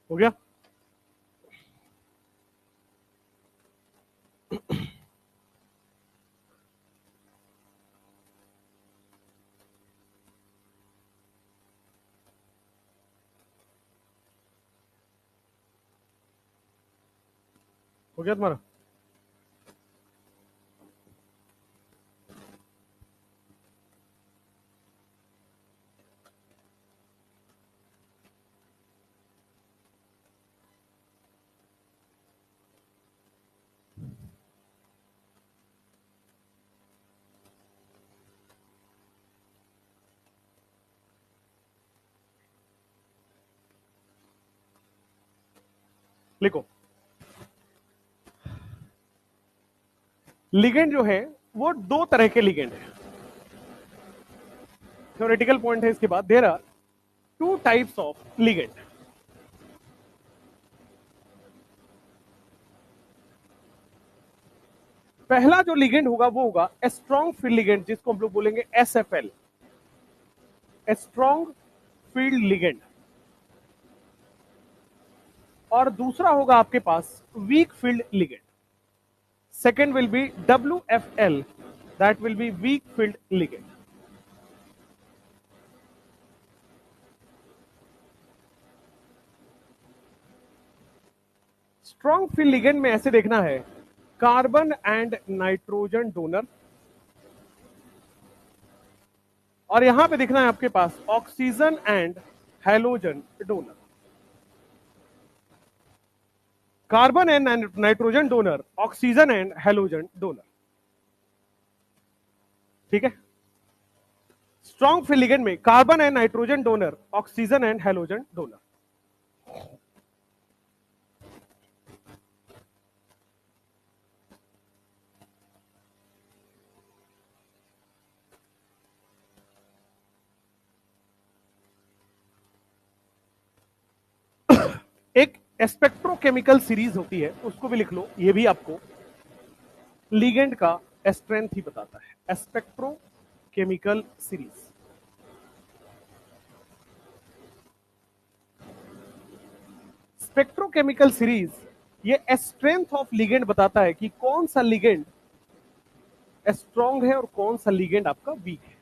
हो गया? हो गया तुम्हारा? लिखो, लिगेंड जो है वो दो तरह के लिगेंड है। थ्योरेटिकल पॉइंट है इसके बाद, there are two types of ligand. पहला जो लिगेंड होगा वो होगा स्ट्रॉन्ग फील्ड लिगेंड, जिसको हम लोग बोलेंगे एसएफएल, स्ट्रॉन्ग फील्ड लिगेंड। और दूसरा होगा आपके पास weak field ligand. Second will be WFL, that will be weak field ligand. Strong field ligand में ऐसे देखना है, कार्बन एंड नाइट्रोजन डोनर, और यहां पे दिखना है आपके पास oxygen and halogen donor. Carbon and nitrogen donor, oxygen and halogen donor. ठीक है? स्ट्रॉन्ग फील्ड लिगेंड में carbon and nitrogen donor, oxygen and halogen donor. एक स्पेक्ट्रोकेमिकल सीरीज होती है, उसको भी लिख लो, ये भी आपको लिगेंड का स्ट्रेंथ ही बताता है। स्पेक्ट्रोकेमिकल सीरीज, स्पेक्ट्रोकेमिकल सीरीज ये स्ट्रेंथ ऑफ लिगेंड बताता है कि कौन सा लिगेंड स्ट्रॉन्ग है और कौन सा लिगेंड आपका वीक है।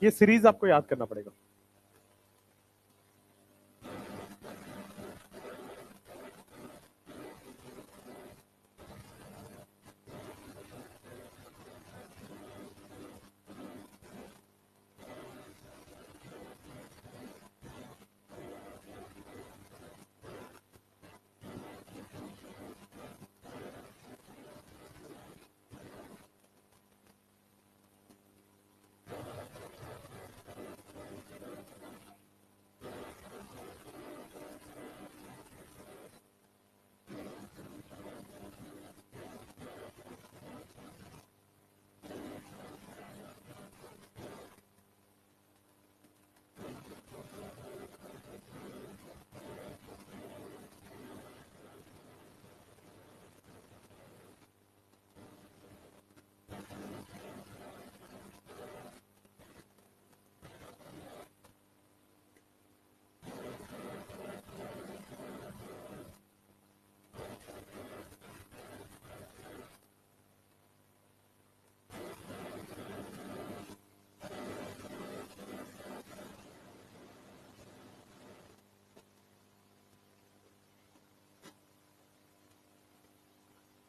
ये सीरीज आपको याद करना पड़ेगा।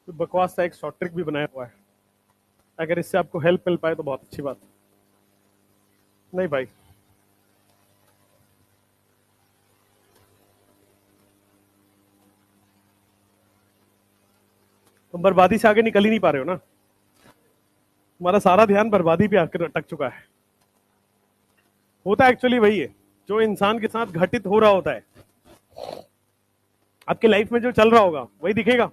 तो बकवास सा एक शॉर्ट ट्रिक भी बनाया हुआ है, अगर इससे आपको हेल्प मिल पाए तो बहुत अच्छी बात। नहीं भाई, तुम बर्बादी से आगे निकल ही नहीं पा रहे हो ना, तुम्हारा सारा ध्यान बर्बादी पे आकर अटक चुका है। होता एक्चुअली वही है जो इंसान के साथ घटित हो रहा होता है, आपके लाइफ में जो चल रहा होगा वही दिखेगा।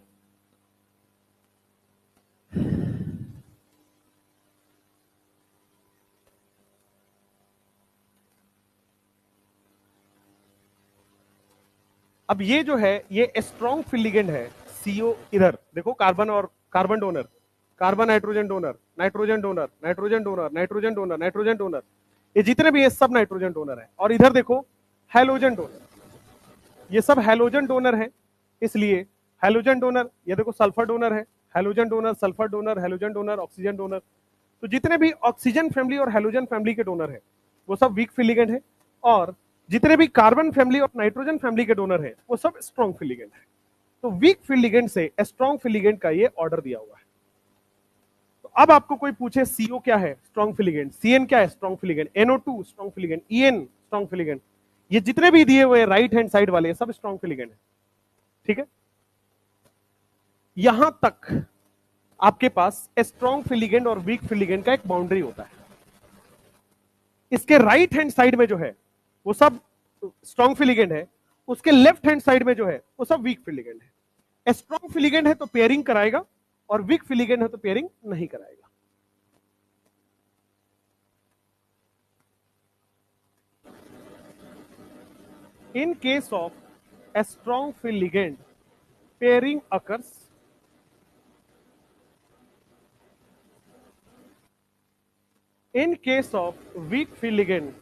अब ये जो है ये स्ट्रॉन्ग फील्ड लिगेंड है। सीओ इधर देखो, कार्बन और carbon donor, carbon nitrogen donor, nitrogen donor, nitrogen donor, nitrogen donor, nitrogen donor, ये जितने भी ये सब नाइट्रोजन डोनर है। और इधर देखो हैलोजन डोनर, ये सब हैलोजन डोनर है। इसलिए हैलोजन डोनर, ये देखो सल्फर डोनर है, halogen donor, sulphur donor, halogen donor, oxygen donor. तो जितने भी ऑक्सीजन फैमिली और हैलोजन फैमिली के डोनर है वो सब वीक फील्ड लिगेंड है, और जितने भी कार्बन फैमिली और नाइट्रोजन फैमिली के डोनर है वो सब स्ट्रॉन्ग फील्ड लिगेंड है। तो वीक फील्ड लिगेंड से स्ट्रॉन्ग फील्ड लिगेंड का ये ऑर्डर दिया हुआ है। तो अब आपको कोई पूछे सीओ क्या है, स्ट्रॉन्ग फील्ड लिगेंड, सीएन क्या है, strong field ligand, NO2 strong field ligand, EN strong field ligand, ये जितने भी दिए हुए राइट हैंड साइड वाले सब स्ट्रॉन्ग फील्ड लिगेंड है। ठीक है, यहां तक आपके पास स्ट्रॉन्ग फील्ड लिगेंड और वीक फील्ड लिगेंड का एक बाउंड्री होता है। इसके राइट हैंड साइड में जो है वो सब स्ट्रॉन्ग फील्ड लिगेंड है, उसके लेफ्ट हैंड साइड में जो है वो सब वीक फील्ड लिगेंड है। स्ट्रॉन्ग फील्ड लिगेंड है तो पेयरिंग कराएगा, और वीक फील्ड लिगेंड है तो पेयरिंग नहीं कराएगा। In case of a strong field ligand, pairing occurs. In case of weak field ligand,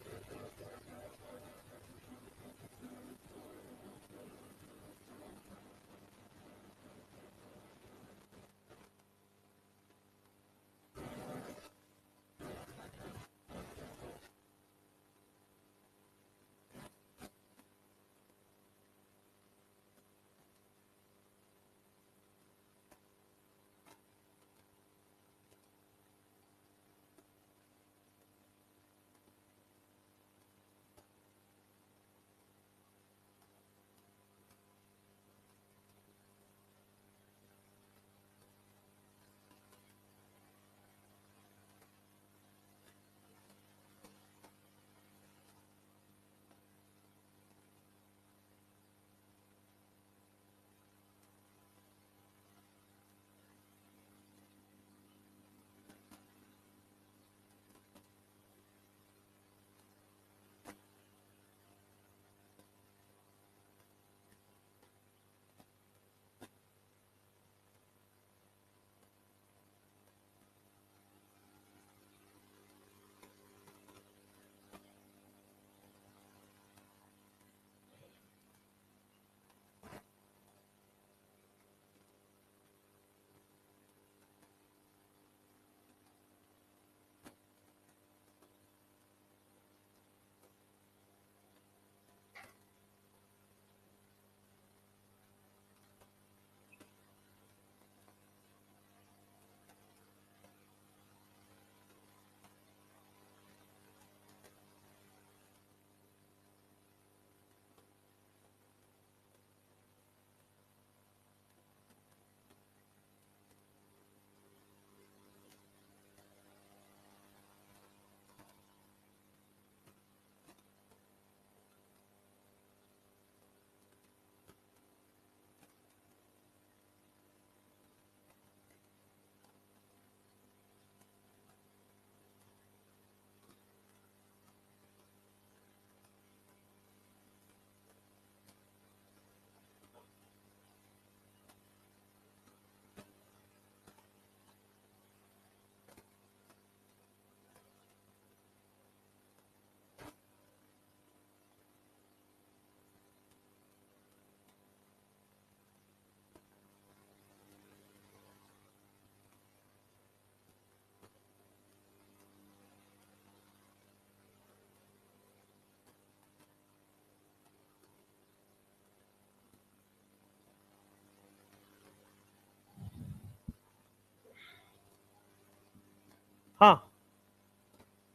हाँ,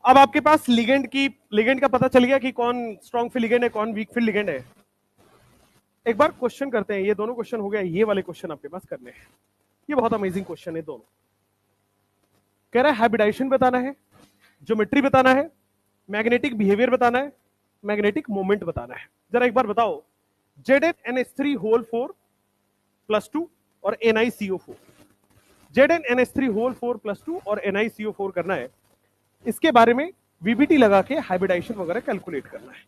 अब आपके पास लिगेंड का पता चल गया कि कौन स्ट्रॉन्ग फील्ड लिगेंड है, कौन वीक फील्ड लिगेंड है। एक बार क्वेश्चन करते हैं, ये दोनों क्वेश्चन हो गया, ये वाले क्वेश्चन आपके पास करने हैं। ये बहुत अमेजिंग क्वेश्चन है दोनों। कह रहा है हाइब्रिडाइजेशन बताना है, ज्योमेट्री बताना है, मैग्नेटिक बिहेवियर बताना है, मैग्नेटिक मोमेंट बताना है। जरा एक बार बताओ, ZnNH3 होल 4 प्लस 2 और NiCO4, ZnNH3 होल 4 प्लस 2 और NiCO4 करना है, इसके बारे में VBT लगा के हाइब्रिडाइजेशन वगैरह कैलकुलेट करना है।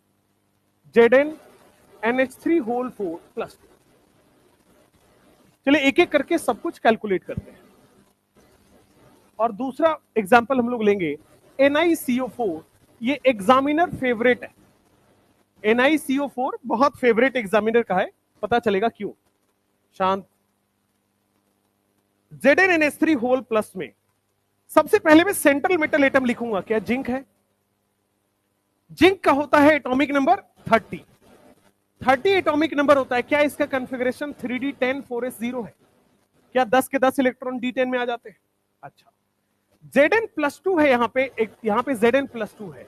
ZnNH3 होल 4 प्लस 2, चलिए एक एक करके सब कुछ कैलकुलेट करते हैं। और दूसरा एग्जाम्पल हम लोग लेंगे NiCO4, ये एग्जामिनर फेवरेट है। NiCO4 बहुत फेवरेट एग्जामिनर का है, पता चलेगा क्यों। शांत। ZnNH3 होल प्लस में सबसे पहले मैं सेंट्रल मेटल एटम लिखूंगा, क्या जिंक है? जिंक का होता है एटॉमिक नंबर 30 एटॉमिक नंबर होता है। क्या इसका कॉन्फ़िगरेशन 3d10 4s0 है? क्या 10 के 10 इलेक्ट्रॉन d10 में आ जाते हैं? अच्छा, Zn+2 है यहां पे, यहां पे Zn+2 है।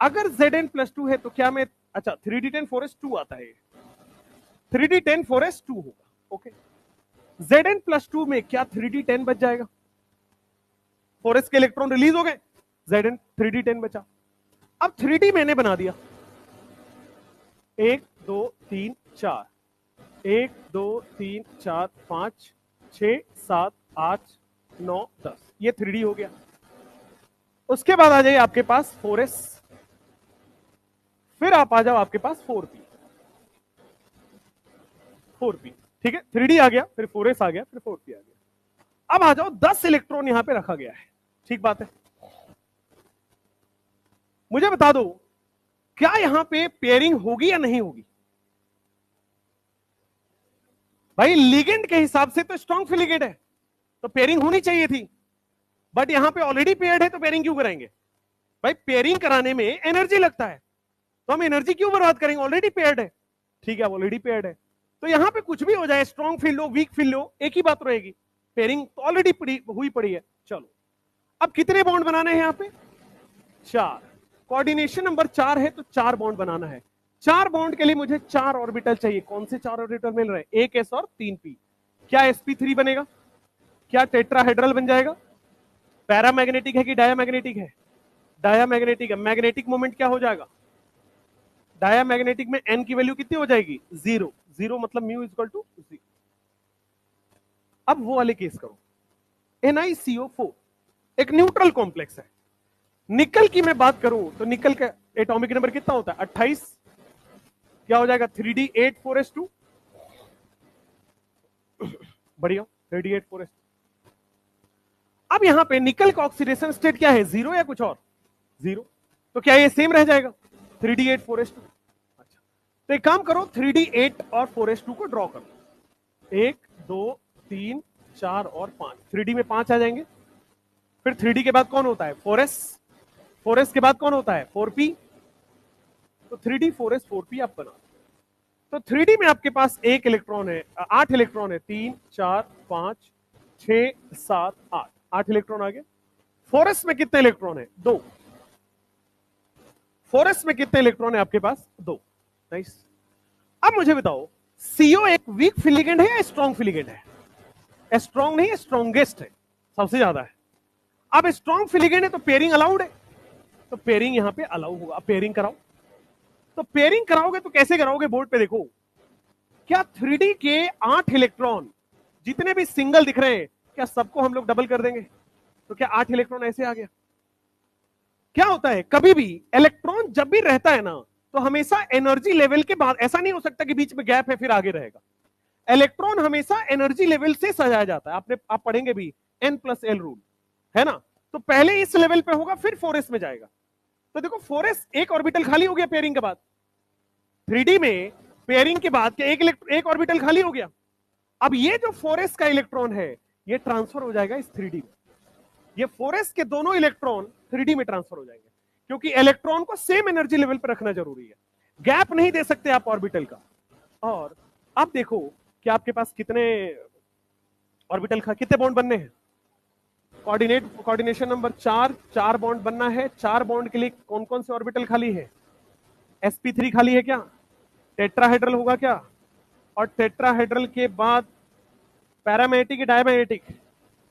अगर Zn+2 है तो क्या मैं, अच्छा 3d10 4s2 आता है, 3d10 4s2 होगा। ओके, Zn+2 में क्या 3d10 बच जाएगा? 4s के इलेक्ट्रॉन रिलीज हो गए, Zn 3d10 बचा। अब 3d मैंने बना दिया, 1 2 3 4, 1 2 3 4 5 6 7 8 9 10, ये 3d हो गया। उसके बाद आ जाइए आपके पास 4s, फिर आप आ जाओ आपके पास 4p, 4p, ठीक है, 3d आ गया, फिर 4s आ गया, फिर 4p आ गया। अब आ जाओ 10 इलेक्ट्रॉन यहां पे रखा गया है, ठीक बात है। मुझे बता दो क्या यहां पे पेयरिंग होगी या नहीं होगी? भाई लिगेंड के हिसाब से तो स्ट्रॉन्ग फिलिगेंड है, तो पेयरिंग होनी चाहिए थी, बट यहां पे ऑलरेडी पेयर्ड है, तो पेयरिंग क्यों कराएंगे? भाई पेयरिंग कराने में एनर्जी लगता है, तो हम एनर्जी क्यों बर्बाद करेंगे? ऑलरेडी पेयर्ड है, ठीक है, ऑलरेडी पेयर्ड है, तो यहां पे कुछ भी हो जाए, स्ट्रॉन्ग फील्ड हो वीक फील्ड हो, एक ही बात रहेगी, पेयरिंग तो ऑलरेडी हुई पड़ी है। चलो, अब कितने बॉन्ड बनाने हैं यहां पे? 4। कोऑर्डिनेशन नंबर 4 है, तो 4 बॉन्ड बनाना है। 4 बॉन्ड के लिए मुझे 4 ऑर्बिटल चाहिए। कौन से 4 ऑर्बिटल मिल रहे हैं? 1s और 3p। क्या sp3 बनेगा? क्या टेट्राहेड्रल बन जाएगा? पैरामैग्नेटिक है कि डायामैग्नेटिक है? डायामैग्नेटिक है। मैग्नेटिक मोमेंट क्या हो जाएगा? डायामैग्नेटिक में n की वैल्यू कितनी हो जाएगी? 0। 0 मतलब म्यू इक्वल टू 0। अब वो वाले केस करो, NiCO4 एक न्यूट्रल कॉम्प्लेक्स है। निकल की मैं बात करूं तो निकल का एटॉमिक नंबर कितना होता है? 28। क्या हो जाएगा? 3d8 4s2, बढ़िया, 3d8 4s2। अब यहां पे निकल का ऑक्सीडेशन स्टेट क्या है? 0 या कुछ और? 0। तो क्या ये सेम रह जाएगा? 3d8 4s2। अच्छा, तो एक काम करो, 3d8 और 4s2 को ड्रॉ करो। 1 2 3 4 और 5, 3d में 5 आ जाएंगे। फिर 3d के बाद कौन होता है? 4s। 4s के बाद कौन होता है? 4p। तो 3d 4s 4p आप बना, तो 3d में आपके पास 1 इलेक्ट्रॉन है, 8 इलेक्ट्रॉन है, 3 4 5 6 7 8, 8 इलेक्ट्रॉन आ गए। 4s में कितने इलेक्ट्रॉन है? 2। 4s में कितने इलेक्ट्रॉन है आपके पास? 2। नाइस। अब मुझे बताओ, CO एक वीक फिलिगेंड है या स्ट्रॉन्ग फिलिगेंड है? स्ट्रॉन्ग नहीं, स्ट्रॉन्गेस्ट है, सबसे ज्यादा है। अब स्ट्रॉन्ग फिलिगेंड है तो पेयरिंग अलाउड है, तो पेयरिंग यहां पे अलाउ होगा। पेयरिंग कराओ, तो पेयरिंग कराओगे तो कैसे कराओगे? बोर्ड पे देखो, क्या 3d के 8 इलेक्ट्रॉन जितने भी सिंगल दिख रहे हैं, क्या सबको हम लोग डबल कर देंगे? तो क्या 8 इलेक्ट्रॉन ऐसे आ गया? क्या होता है, कभी भी इलेक्ट्रॉन जब भी रहता है ना, तो हमेशा एनर्जी लेवल के बाद, ऐसा नहीं हो सकता कि बीच में गैप है फिर आगे रहेगा। इलेक्ट्रॉन हमेशा एनर्जी लेवल से सजाया जाता है। आप पढ़ेंगे भी N+L रूल, है ना? तो पहले इस लेवल पे होगा, फिर 4s में जाएगा। तो देखो 4s एक ऑर्बिटल खाली हो गया पेयरिंग के बाद। 3d में पेयरिंग के बाद क्या एक ऑर्बिटल खाली हो गया? अब ये जो 4s का इलेक्ट्रॉन है, ये ट्रांसफर हो जाएगा इस 3d में। ये 4s के दोनों इलेक्ट्रॉन 3d में ट्रांसफर हो जाएंगे, क्योंकि इलेक्ट्रॉन को सेम एनर्जी लेवल पर रखना जरूरी है, गैप नहीं दे सकते आप ऑर्बिटल का। और अब देखो कि आपके पास कितने ऑर्बिटल कितने बॉन्ड बनने हैं? कोऑर्डिनेशन नंबर 4, 4 बॉन्ड बनना है। 4 बॉन्ड के लिए कौन कौन से ऑर्बिटल खाली है? sp3 खाली है क्या? टेट्राहेड्रल होगा क्या? और टेट्राहेड्रल के बाद पैरामैग्नेटिक है डायमैग्नेटिक,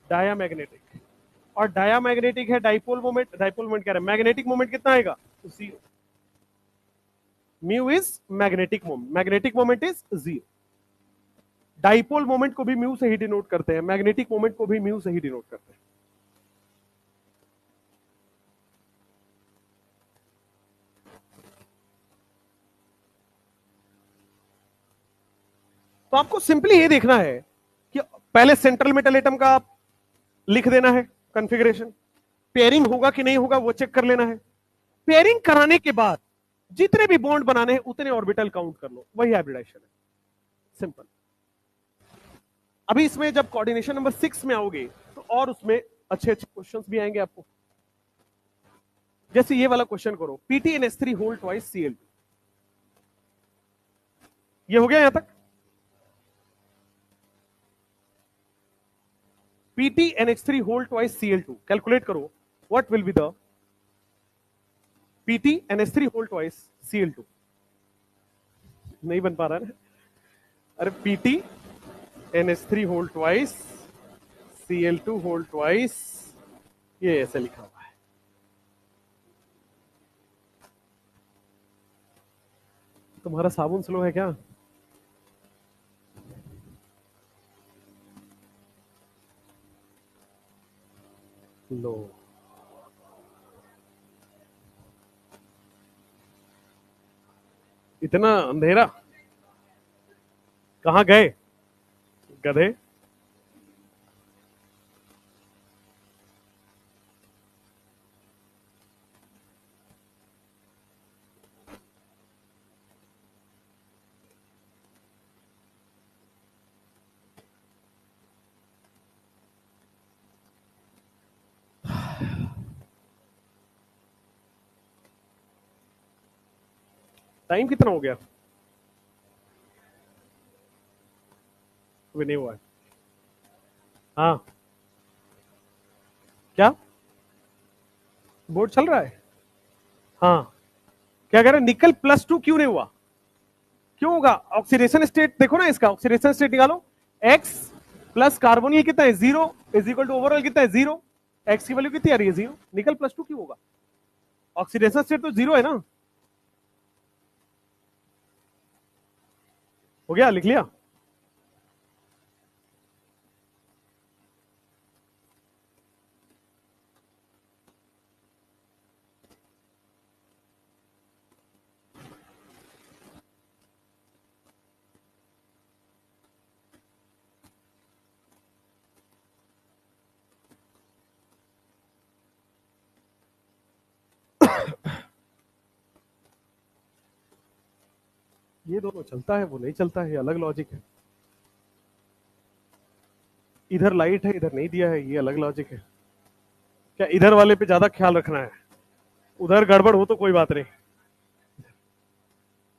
डायामैग्नेटिक, और डायामैग्नेटिक है डाइपोल मोमेंट, डाइपोल मोमेंट कह रहा है, मैग्नेटिक मोमेंट कितना आएगा, zero. Mu is magnetic moment, magnetic moment is zero. Dipole moment को भी म्यू से ही डिनोट करते हैं, मैग्नेटिक मोमेंट को भी म्यू से ही डिनोट करते हैं। तो आपको सिंपली ये देखना है कि पहले सेंट्रल मेटल एटम का आप लिख देना है कॉन्फ़िगरेशन, पेयरिंग होगा कि नहीं होगा वो चेक कर लेना है। पेयरिंग कराने के बाद जितने भी बॉन्ड बनाने हैं उतने ऑर्बिटल काउंट कर लो, वही हाइब्रिडाइजेशन है, सिंपल। अभी इसमें जब कोऑर्डिनेशन नंबर 6 में आओगे तो और उसमें अच्छे अच्छे क्वेश्चंस भी आएंगे आपको। जैसे ये वाला क्वेश्चन करो, PTNS3 होल ट्वाइस Cl2, ये हो गया यहां तक। PTNH3 whole twice Cl2, calculate करो what will be the PTNH3 whole twice Cl2। नहीं बन पा रहा है ना, अरे PTNH3 whole twice Cl2 whole twice, ये ऐसे लिखा हुआ है। तुम्हारा साबुन स्लो है क्या? लो, इतना अंधेरा, कहां गए गधे? टाइम कितना हो गया? अभी नहीं हुआ है। हाँ, क्या बोर्ड चल रहा है? हाँ, क्या कह रहे हैं, निकल +2 क्यों नहीं हुआ? क्यों होगा? ऑक्सीडेशन स्टेट देखो ना, इसका ऑक्सीडेशन स्टेट निकालो, x प्लस कार्बोनिल कितना है, 0 इज इक्वल टू ओवरऑल कितना है, 0। x की वैल्यू कितनी आ रही है, 0। निकल +2 क्यों होगा? ऑक्सीडेशन स्टेट तो 0 है ना। हो गया, लिख लिया। ये दोनों चलता है, वो नहीं चलता है, अलग लॉजिक है। इधर लाइट है, इधर नहीं दिया है, ये अलग लॉजिक है। क्या इधर वाले पे ज्यादा ख्याल रखना है, उधर गड़बड़ हो तो कोई बात नहीं,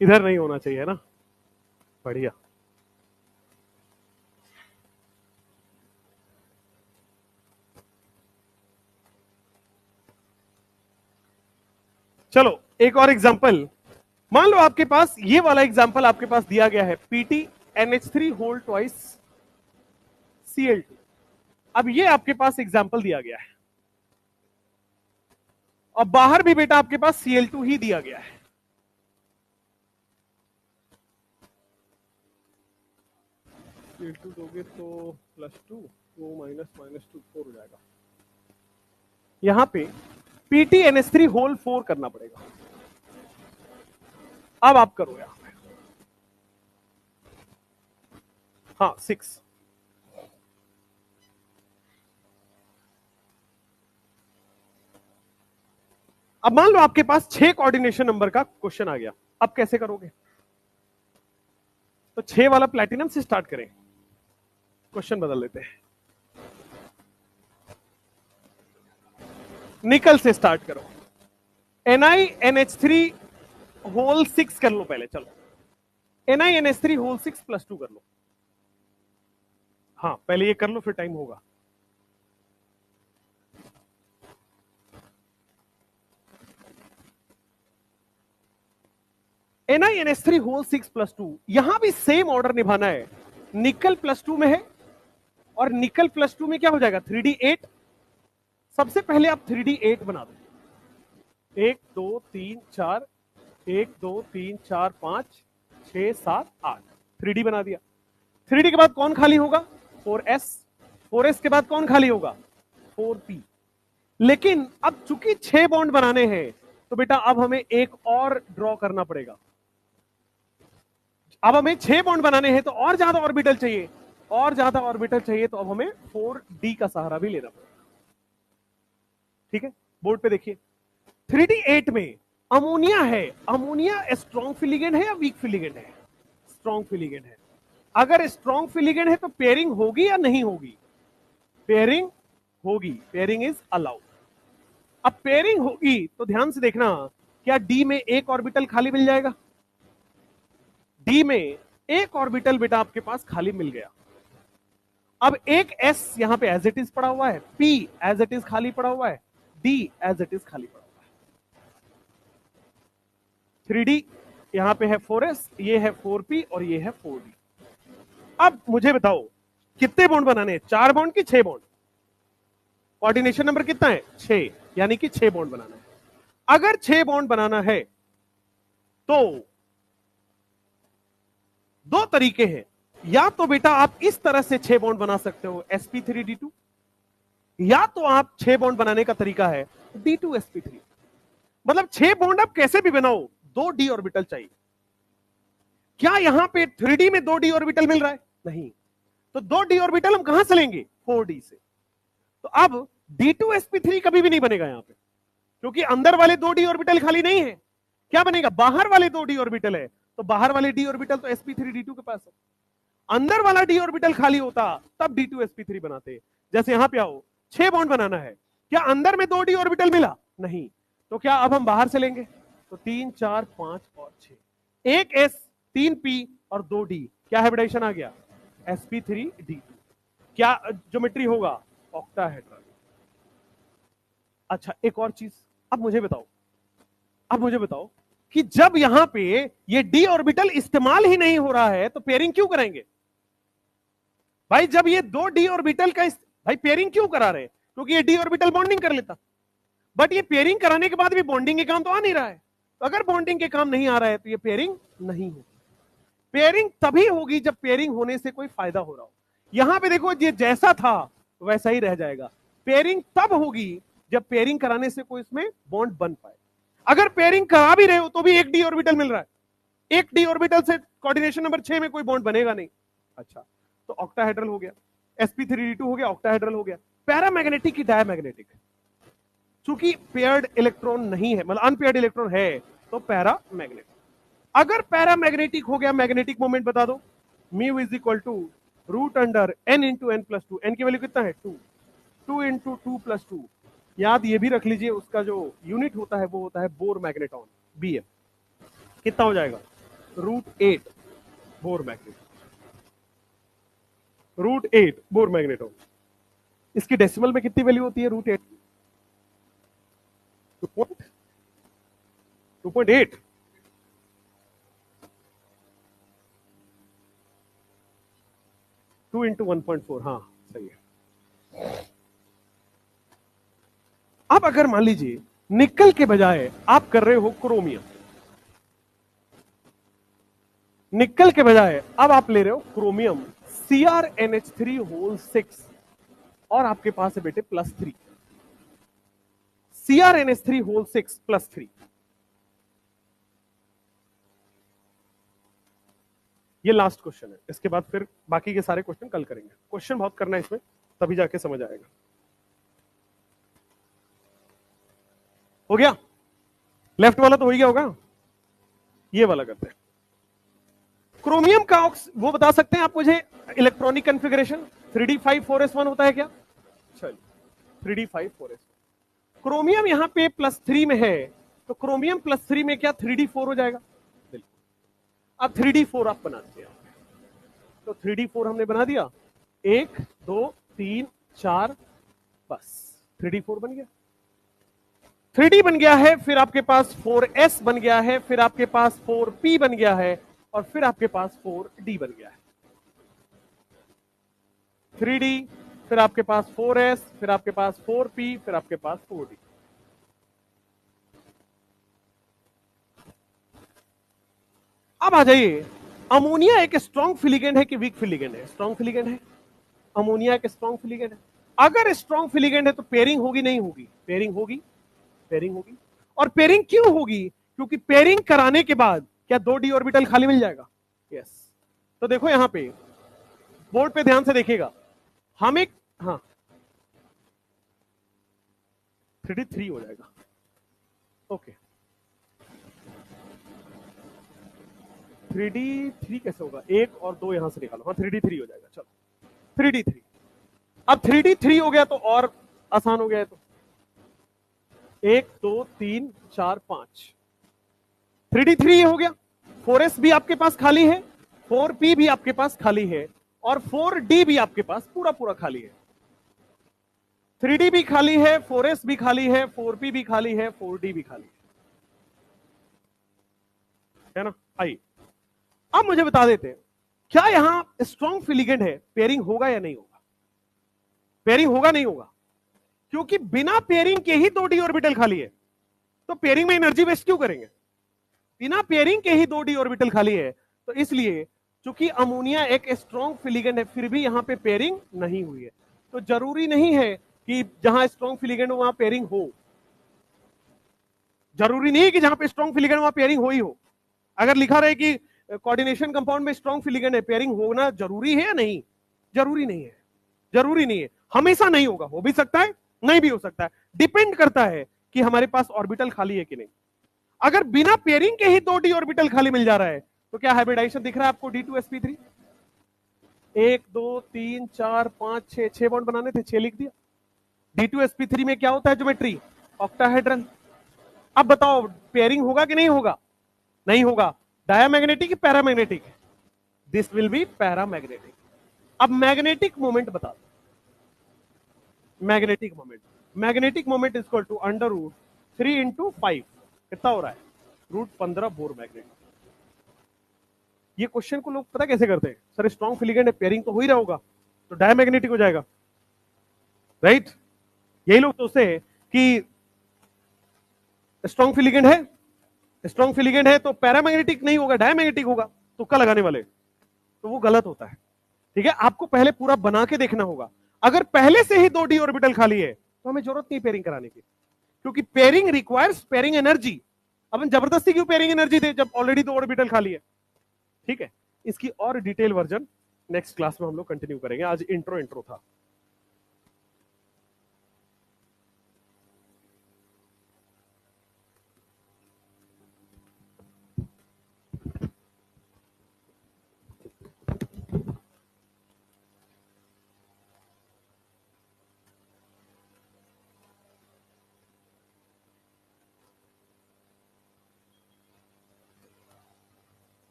इधर नहीं होना चाहिए ना। बढ़िया। चलो एक और एग्जांपल, मान लो आपके पास ये वाला एग्जांपल आपके पास दिया गया है, PTNH3 होल ट्वाइस Cl2। अब ये आपके पास एग्जांपल दिया गया है, और बाहर भी बेटा आपके पास Cl2 ही दिया गया है। Cl2 दोगे तो +2, वो -2 4 हो जाएगा। यहां पे PTNH3 होल 4 करना पड़ेगा। अब आप करो यहां पे, हाँ 6। अब मान लो आपके पास 6 कोऑर्डिनेशन नंबर का क्वेश्चन आ गया, अब कैसे करोगे? तो 6 वाला प्लैटिनम से स्टार्ट करें, क्वेश्चन बदल लेते हैं, निकल से स्टार्ट करो, NiNH3 होल 6 कर लो पहले, चलो NiNH3 होल 6 +2 कर लो। हाँ पहले ये कर लो, फिर टाइम होगा। NiNH3 होल 6 +2, यहां भी सेम ऑर्डर निभाना है, निकल +2 में है, और निकल +2 में क्या हो जाएगा 3d8। सबसे पहले आप 3d8 बना दो, 1 2 3 4, 1 2 3 4 5 6 7 8, 3d बना दिया। 3d के बाद कौन खाली होगा 4s, 4s के बाद कौन खाली होगा 4p। लेकिन अब चूंकि 6 बॉन्ड बनाने हैं तो बेटा अब हमें एक और ड्रॉ करना पड़ेगा। अब हमें 6 बॉन्ड बनाने हैं तो और ज्यादा ऑर्बिटल चाहिए, और ज्यादा ऑर्बिटल चाहिए तो अब हमें 4d का सहारा भी लेना पड़ेगा। ठीक है, बोर्ड पे देखिए 3d8 में अमोनिया है। अमोनिया स्ट्रॉन्ग फिलिगेंड है या वीक फिलिगेंड है? स्ट्रॉन्ग फिलिगेंड है। अगर स्ट्रॉन्ग फिलिगेंड है तो पेयरिंग होगी या नहीं होगी? पेयरिंग होगी, पेयरिंग इज अलाउड। अब पेयरिंग होगी तो ध्यान से देखना, क्या डी में एक ऑर्बिटल खाली मिल जाएगा? डी में एक ऑर्बिटल बेटा आपके पास खाली मिल गया। अब एक एस यहां पे एज इट इज पड़ा हुआ है, पी एज इट इज खाली पड़ा हुआ है, डी एज इट इज खाली पड़ा हुआ है। 3d यहां पे है 4s, ये है 4p और ये है 4d। अब मुझे बताओ कितने बॉन्ड बनाने हैं, 4 बॉन्ड की 6 बॉन्ड? कोऑर्डिनेशन नंबर कितना है 6, यानी कि 6 बॉन्ड बनाना है। अगर 6 बॉन्ड बनाना है तो 2 तरीके हैं। या तो बेटा आप इस तरह से 6 बॉन्ड बना सकते हो sp3d2, या तो आप 6 बॉन्ड बनाने का तरीका है d2sp3। मतलब 6 बॉन्ड आप कैसे भी बनाओ 2 d ऑर्बिटल चाहिए। क्या यहां पे 3d में 2 d ऑर्बिटल मिल रहा है? नहीं, तो 2 d ऑर्बिटल हम कहां से लेंगे 4d से। तो अब d2sp3 कभी भी नहीं बनेगा यहां पे, क्योंकि अंदर वाले 2 d ऑर्बिटल खाली नहीं है। क्या बनेगा, बाहर वाले 2 d ऑर्बिटल है, तो बाहर वाले d ऑर्बिटल तो sp3d2 के पास है। अंदर वाला d ऑर्बिटल खाली होता तब d2sp3 बनाते। जैसे यहां पे आओ 6 बॉन्ड बनाना है, क्या अंदर में 2 d ऑर्बिटल मिला? नहीं, तो क्या अब हम बाहर से लेंगे? तो 3 4 5 और 6, एक s 3p और 2d, क्या हाइब्रिडेशन आ गया sp3d2। क्या ज्योमेट्री होगा ऑक्टाहेड्रल। अच्छा एक और चीज, अब मुझे बताओ कि जब यहां पे ये d ऑर्बिटल इस्तेमाल ही नहीं हो रहा है तो पेयरिंग क्यों कराएंगे भाई? जब ये 2 d ऑर्बिटल का भाई पेयरिंग क्यों करा रहे? क्योंकि ये d ऑर्बिटल बॉन्डिंग कर लेता, बट ये पेयरिंग कराने के बाद भी बॉन्डिंग के काम तो आ नहीं रहा है। तो अगर बॉन्डिंग के काम नहीं आ रहा है तो ये पेयरिंग नहीं होगी। पेयरिंग तभी होगी जब पेयरिंग होने से कोई फायदा हो रहा हो। यहां पे देखो ये जैसा था वैसा ही रह जाएगा। पेयरिंग तब होगी जब पेयरिंग कराने से कोई इसमें बॉन्ड बन पाए। अगर पेयरिंग करा भी रहे हो तो भी एक डी ऑर्बिटल मिल रहा है, एक डी ऑर्बिटल से कोऑर्डिनेशन नंबर 6 में कोई बॉन्ड बनेगा नहीं। अच्छा, तो ऑक्टाहेड्रल हो गया, sp3d2 हो गया, ऑक्टाहेड्रल हो गया। पैरामैग्नेटिक की डायमैग्नेटिक, चूंकि पेयर्ड इलेक्ट्रॉन नहीं है, मतलब अनपेयर्ड इलेक्ट्रॉन है, तो पैरामैग्नेटिक। अगर पैरामैग्नेटिक हो गया, मैग्नेटिक मोमेंट बता दो, mu is equal to root under n into n plus 2। N की वैल्यू कितना है 2, 2 इंटू 2 प्लस 2। याद ये भी रख लीजिए, उसका जो यूनिट होता है वो होता है बोर मैग्नेटॉन, bm। कितना हो जाएगा √8 बोर मैग्नेटॉन, √8 बोर मैग्नेटॉन। इसकी डेसिमल में कितनी वैल्यू होती है √8? 2.8। 2 इंटू 1.4, हाँ सही है। अब अगर मान लीजिए निकल के बजाय आप कर रहे हो क्रोमियम, निकल के बजाय अब आप ले रहे हो क्रोमियम CrNH3 6, और आपके पास है बेटे +3, CrNH3 6 +3। ये लास्ट क्वेश्चन है, इसके बाद फिर बाकी के सारे क्वेश्चन कल करेंगे। क्वेश्चन बहुत करना है इसमें, तभी जाके समझ आएगा। हो गया, लेफ्ट वाला तो हो गया होगा, ये वाला करते हैं। क्रोमियम का वो बता सकते हैं आप मुझे इलेक्ट्रॉनिक कॉन्फ़िगरेशन 3d5 4s1 होता है क्या? चलिए 3d5 4s1। क्रोमियम यहां पे +3 में है, तो क्रोमियम +3 में क्या 3d4 हो जाएगा? बिल्कुल। अब 3d4 आप बनाते हैं, तो 3d4 हमने बना दिया, 1 2 3 4, बस 3d4 बन गया। 3d बन गया है, फिर आपके पास 4s बन गया है, फिर आपके पास 4p बन गया है, और फिर आपके पास 4d बन गया है। 3D, फिर आपके पास 4s, फिर आपके पास 4p, फिर आपके पास 4d। अब आ जाइए, अमोनिया एक स्ट्रॉन्ग फिलिगेंड है कि वीक फिलिगेंड है? स्ट्रॉन्ग फिलिगेंड है। अमोनिया एक स्ट्रॉन्ग फिलिगेंड है। अगर स्ट्रॉन्ग फिलिगेंड है तो पेयरिंग होगी नहीं होगी? पेयरिंग होगी, पेयरिंग होगी। और पेयरिंग क्यों होगी? क्योंकि पेयरिंग कराने के बाद क्या 2d ऑर्बिटल खाली मिल जाएगा? यस। तो देखो यहां पे बोर्ड पे ध्यान से देखिएगा, हम एक, हाँ 3d3 हो जाएगा। ओके, 3d3 कैसे होगा? 1 और 2 यहां से निकालो, हाँ 3d3 हो जाएगा। चलो 3d3, अब 3d3 हो गया तो और आसान हो गया है। तो 1 2 3 4 5, 3d3 हो गया। 4s भी आपके पास खाली है, 4p भी आपके पास खाली है, और 4d भी आपके पास पूरा पूरा खाली है। 3d भी खाली है, 4s भी खाली है, 4p भी खाली है, 4d भी खाली है ना? आइए अब मुझे बता देते हैं, क्या यहां स्ट्रॉन्ग फिलिगेंड है, पेयरिंग होगा या नहीं होगा? पेयरिंग होगा नहीं होगा? क्योंकि बिना पेयरिंग के ही 2d ऑर्बिटल खाली है, तो पेयरिंग में एनर्जी वेस्ट क्यों करेंगे? बिना पेयरिंग के ही 2d ऑर्बिटल खाली है, तो इसलिए चूंकि अमोनिया एक स्ट्रॉन्ग फिलिगेंड है, फिर भी यहां पे पेयरिंग नहीं हुई है। तो जरूरी नहीं है कि जहां स्ट्रॉन्ग फिलिगेंड हो वहां पेयरिंग हो। जरूरी नहीं है कि जहां पे स्ट्रॉन्ग फिलिगेंड वहां पेयरिंग हो ही हो। अगर लिखा रहे कि कोऑर्डिनेशन कंपाउंड में स्ट्रॉन्ग फिलिगेंड है, पेयरिंग होना जरूरी है या नहीं? जरूरी नहीं है, जरूरी नहीं है। हमेशा नहीं होगा, हो भी सकता है, नहीं भी हो सकता है, डिपेंड करता है कि हमारे पास ऑर्बिटल खाली है कि नहीं। अगर बिना पेयरिंग के ही 2d ऑर्बिटल खाली मिल जा रहा है, तो क्या हाइब्रिडाइजेशन दिख रहा है आपको? D2sp3, 1 2 3 4 5 6, 6 बॉन्ड बनाने थे, 6 लिख दिया। D2sp3 में क्या होता है ज्योमेट्री? ऑक्टाहेड्रल। अब बताओ पेयरिंग होगा कि नहीं होगा? नहीं होगा। Diamagnetic paramagnetic? This will be paramagnetic. अब मैग्नेटिक मोमेंट बता दो। Magnetic moment equal to under root 3 into 5, कितना हो रहा है? √15 बोर मैग्नेट। ये क्वेश्चन को लोग पता कैसे करते हैं? सर स्ट्रॉन्ग फिलिगेंड है, पेयरिंग तो हो ही रहा होगा, तो डायमैग्नेटिक हो जाएगा, राइट? यही लोग सोचते हैं कि स्ट्रॉन्ग फिलिगेंड है, स्ट्रॉन्ग फिलिगेंड है तो पैरामैग्नेटिक नहीं होगा, डायमैग्नेटिक होगा, तुक्का लगाने वाले, तो वो गलत होता है। ठीक है, आपको पहले पूरा बना के देखना होगा। अगर पहले से ही 2d ऑर्बिटल खाली है तो हमें जरूरत नहीं पेयरिंग कराने की, क्योंकि पेयरिंग रिक्वायर्स पेयरिंग एनर्जी। अब हम जबरदस्ती क्यों पेयरिंग एनर्जी दे जब ऑलरेडी 2 ऑर्बिटल खाली है? ठीक है, इसकी और डिटेल वर्जन नेक्स्ट क्लास में हम लोग कंटिन्यू करेंगे। आज इंट्रो था।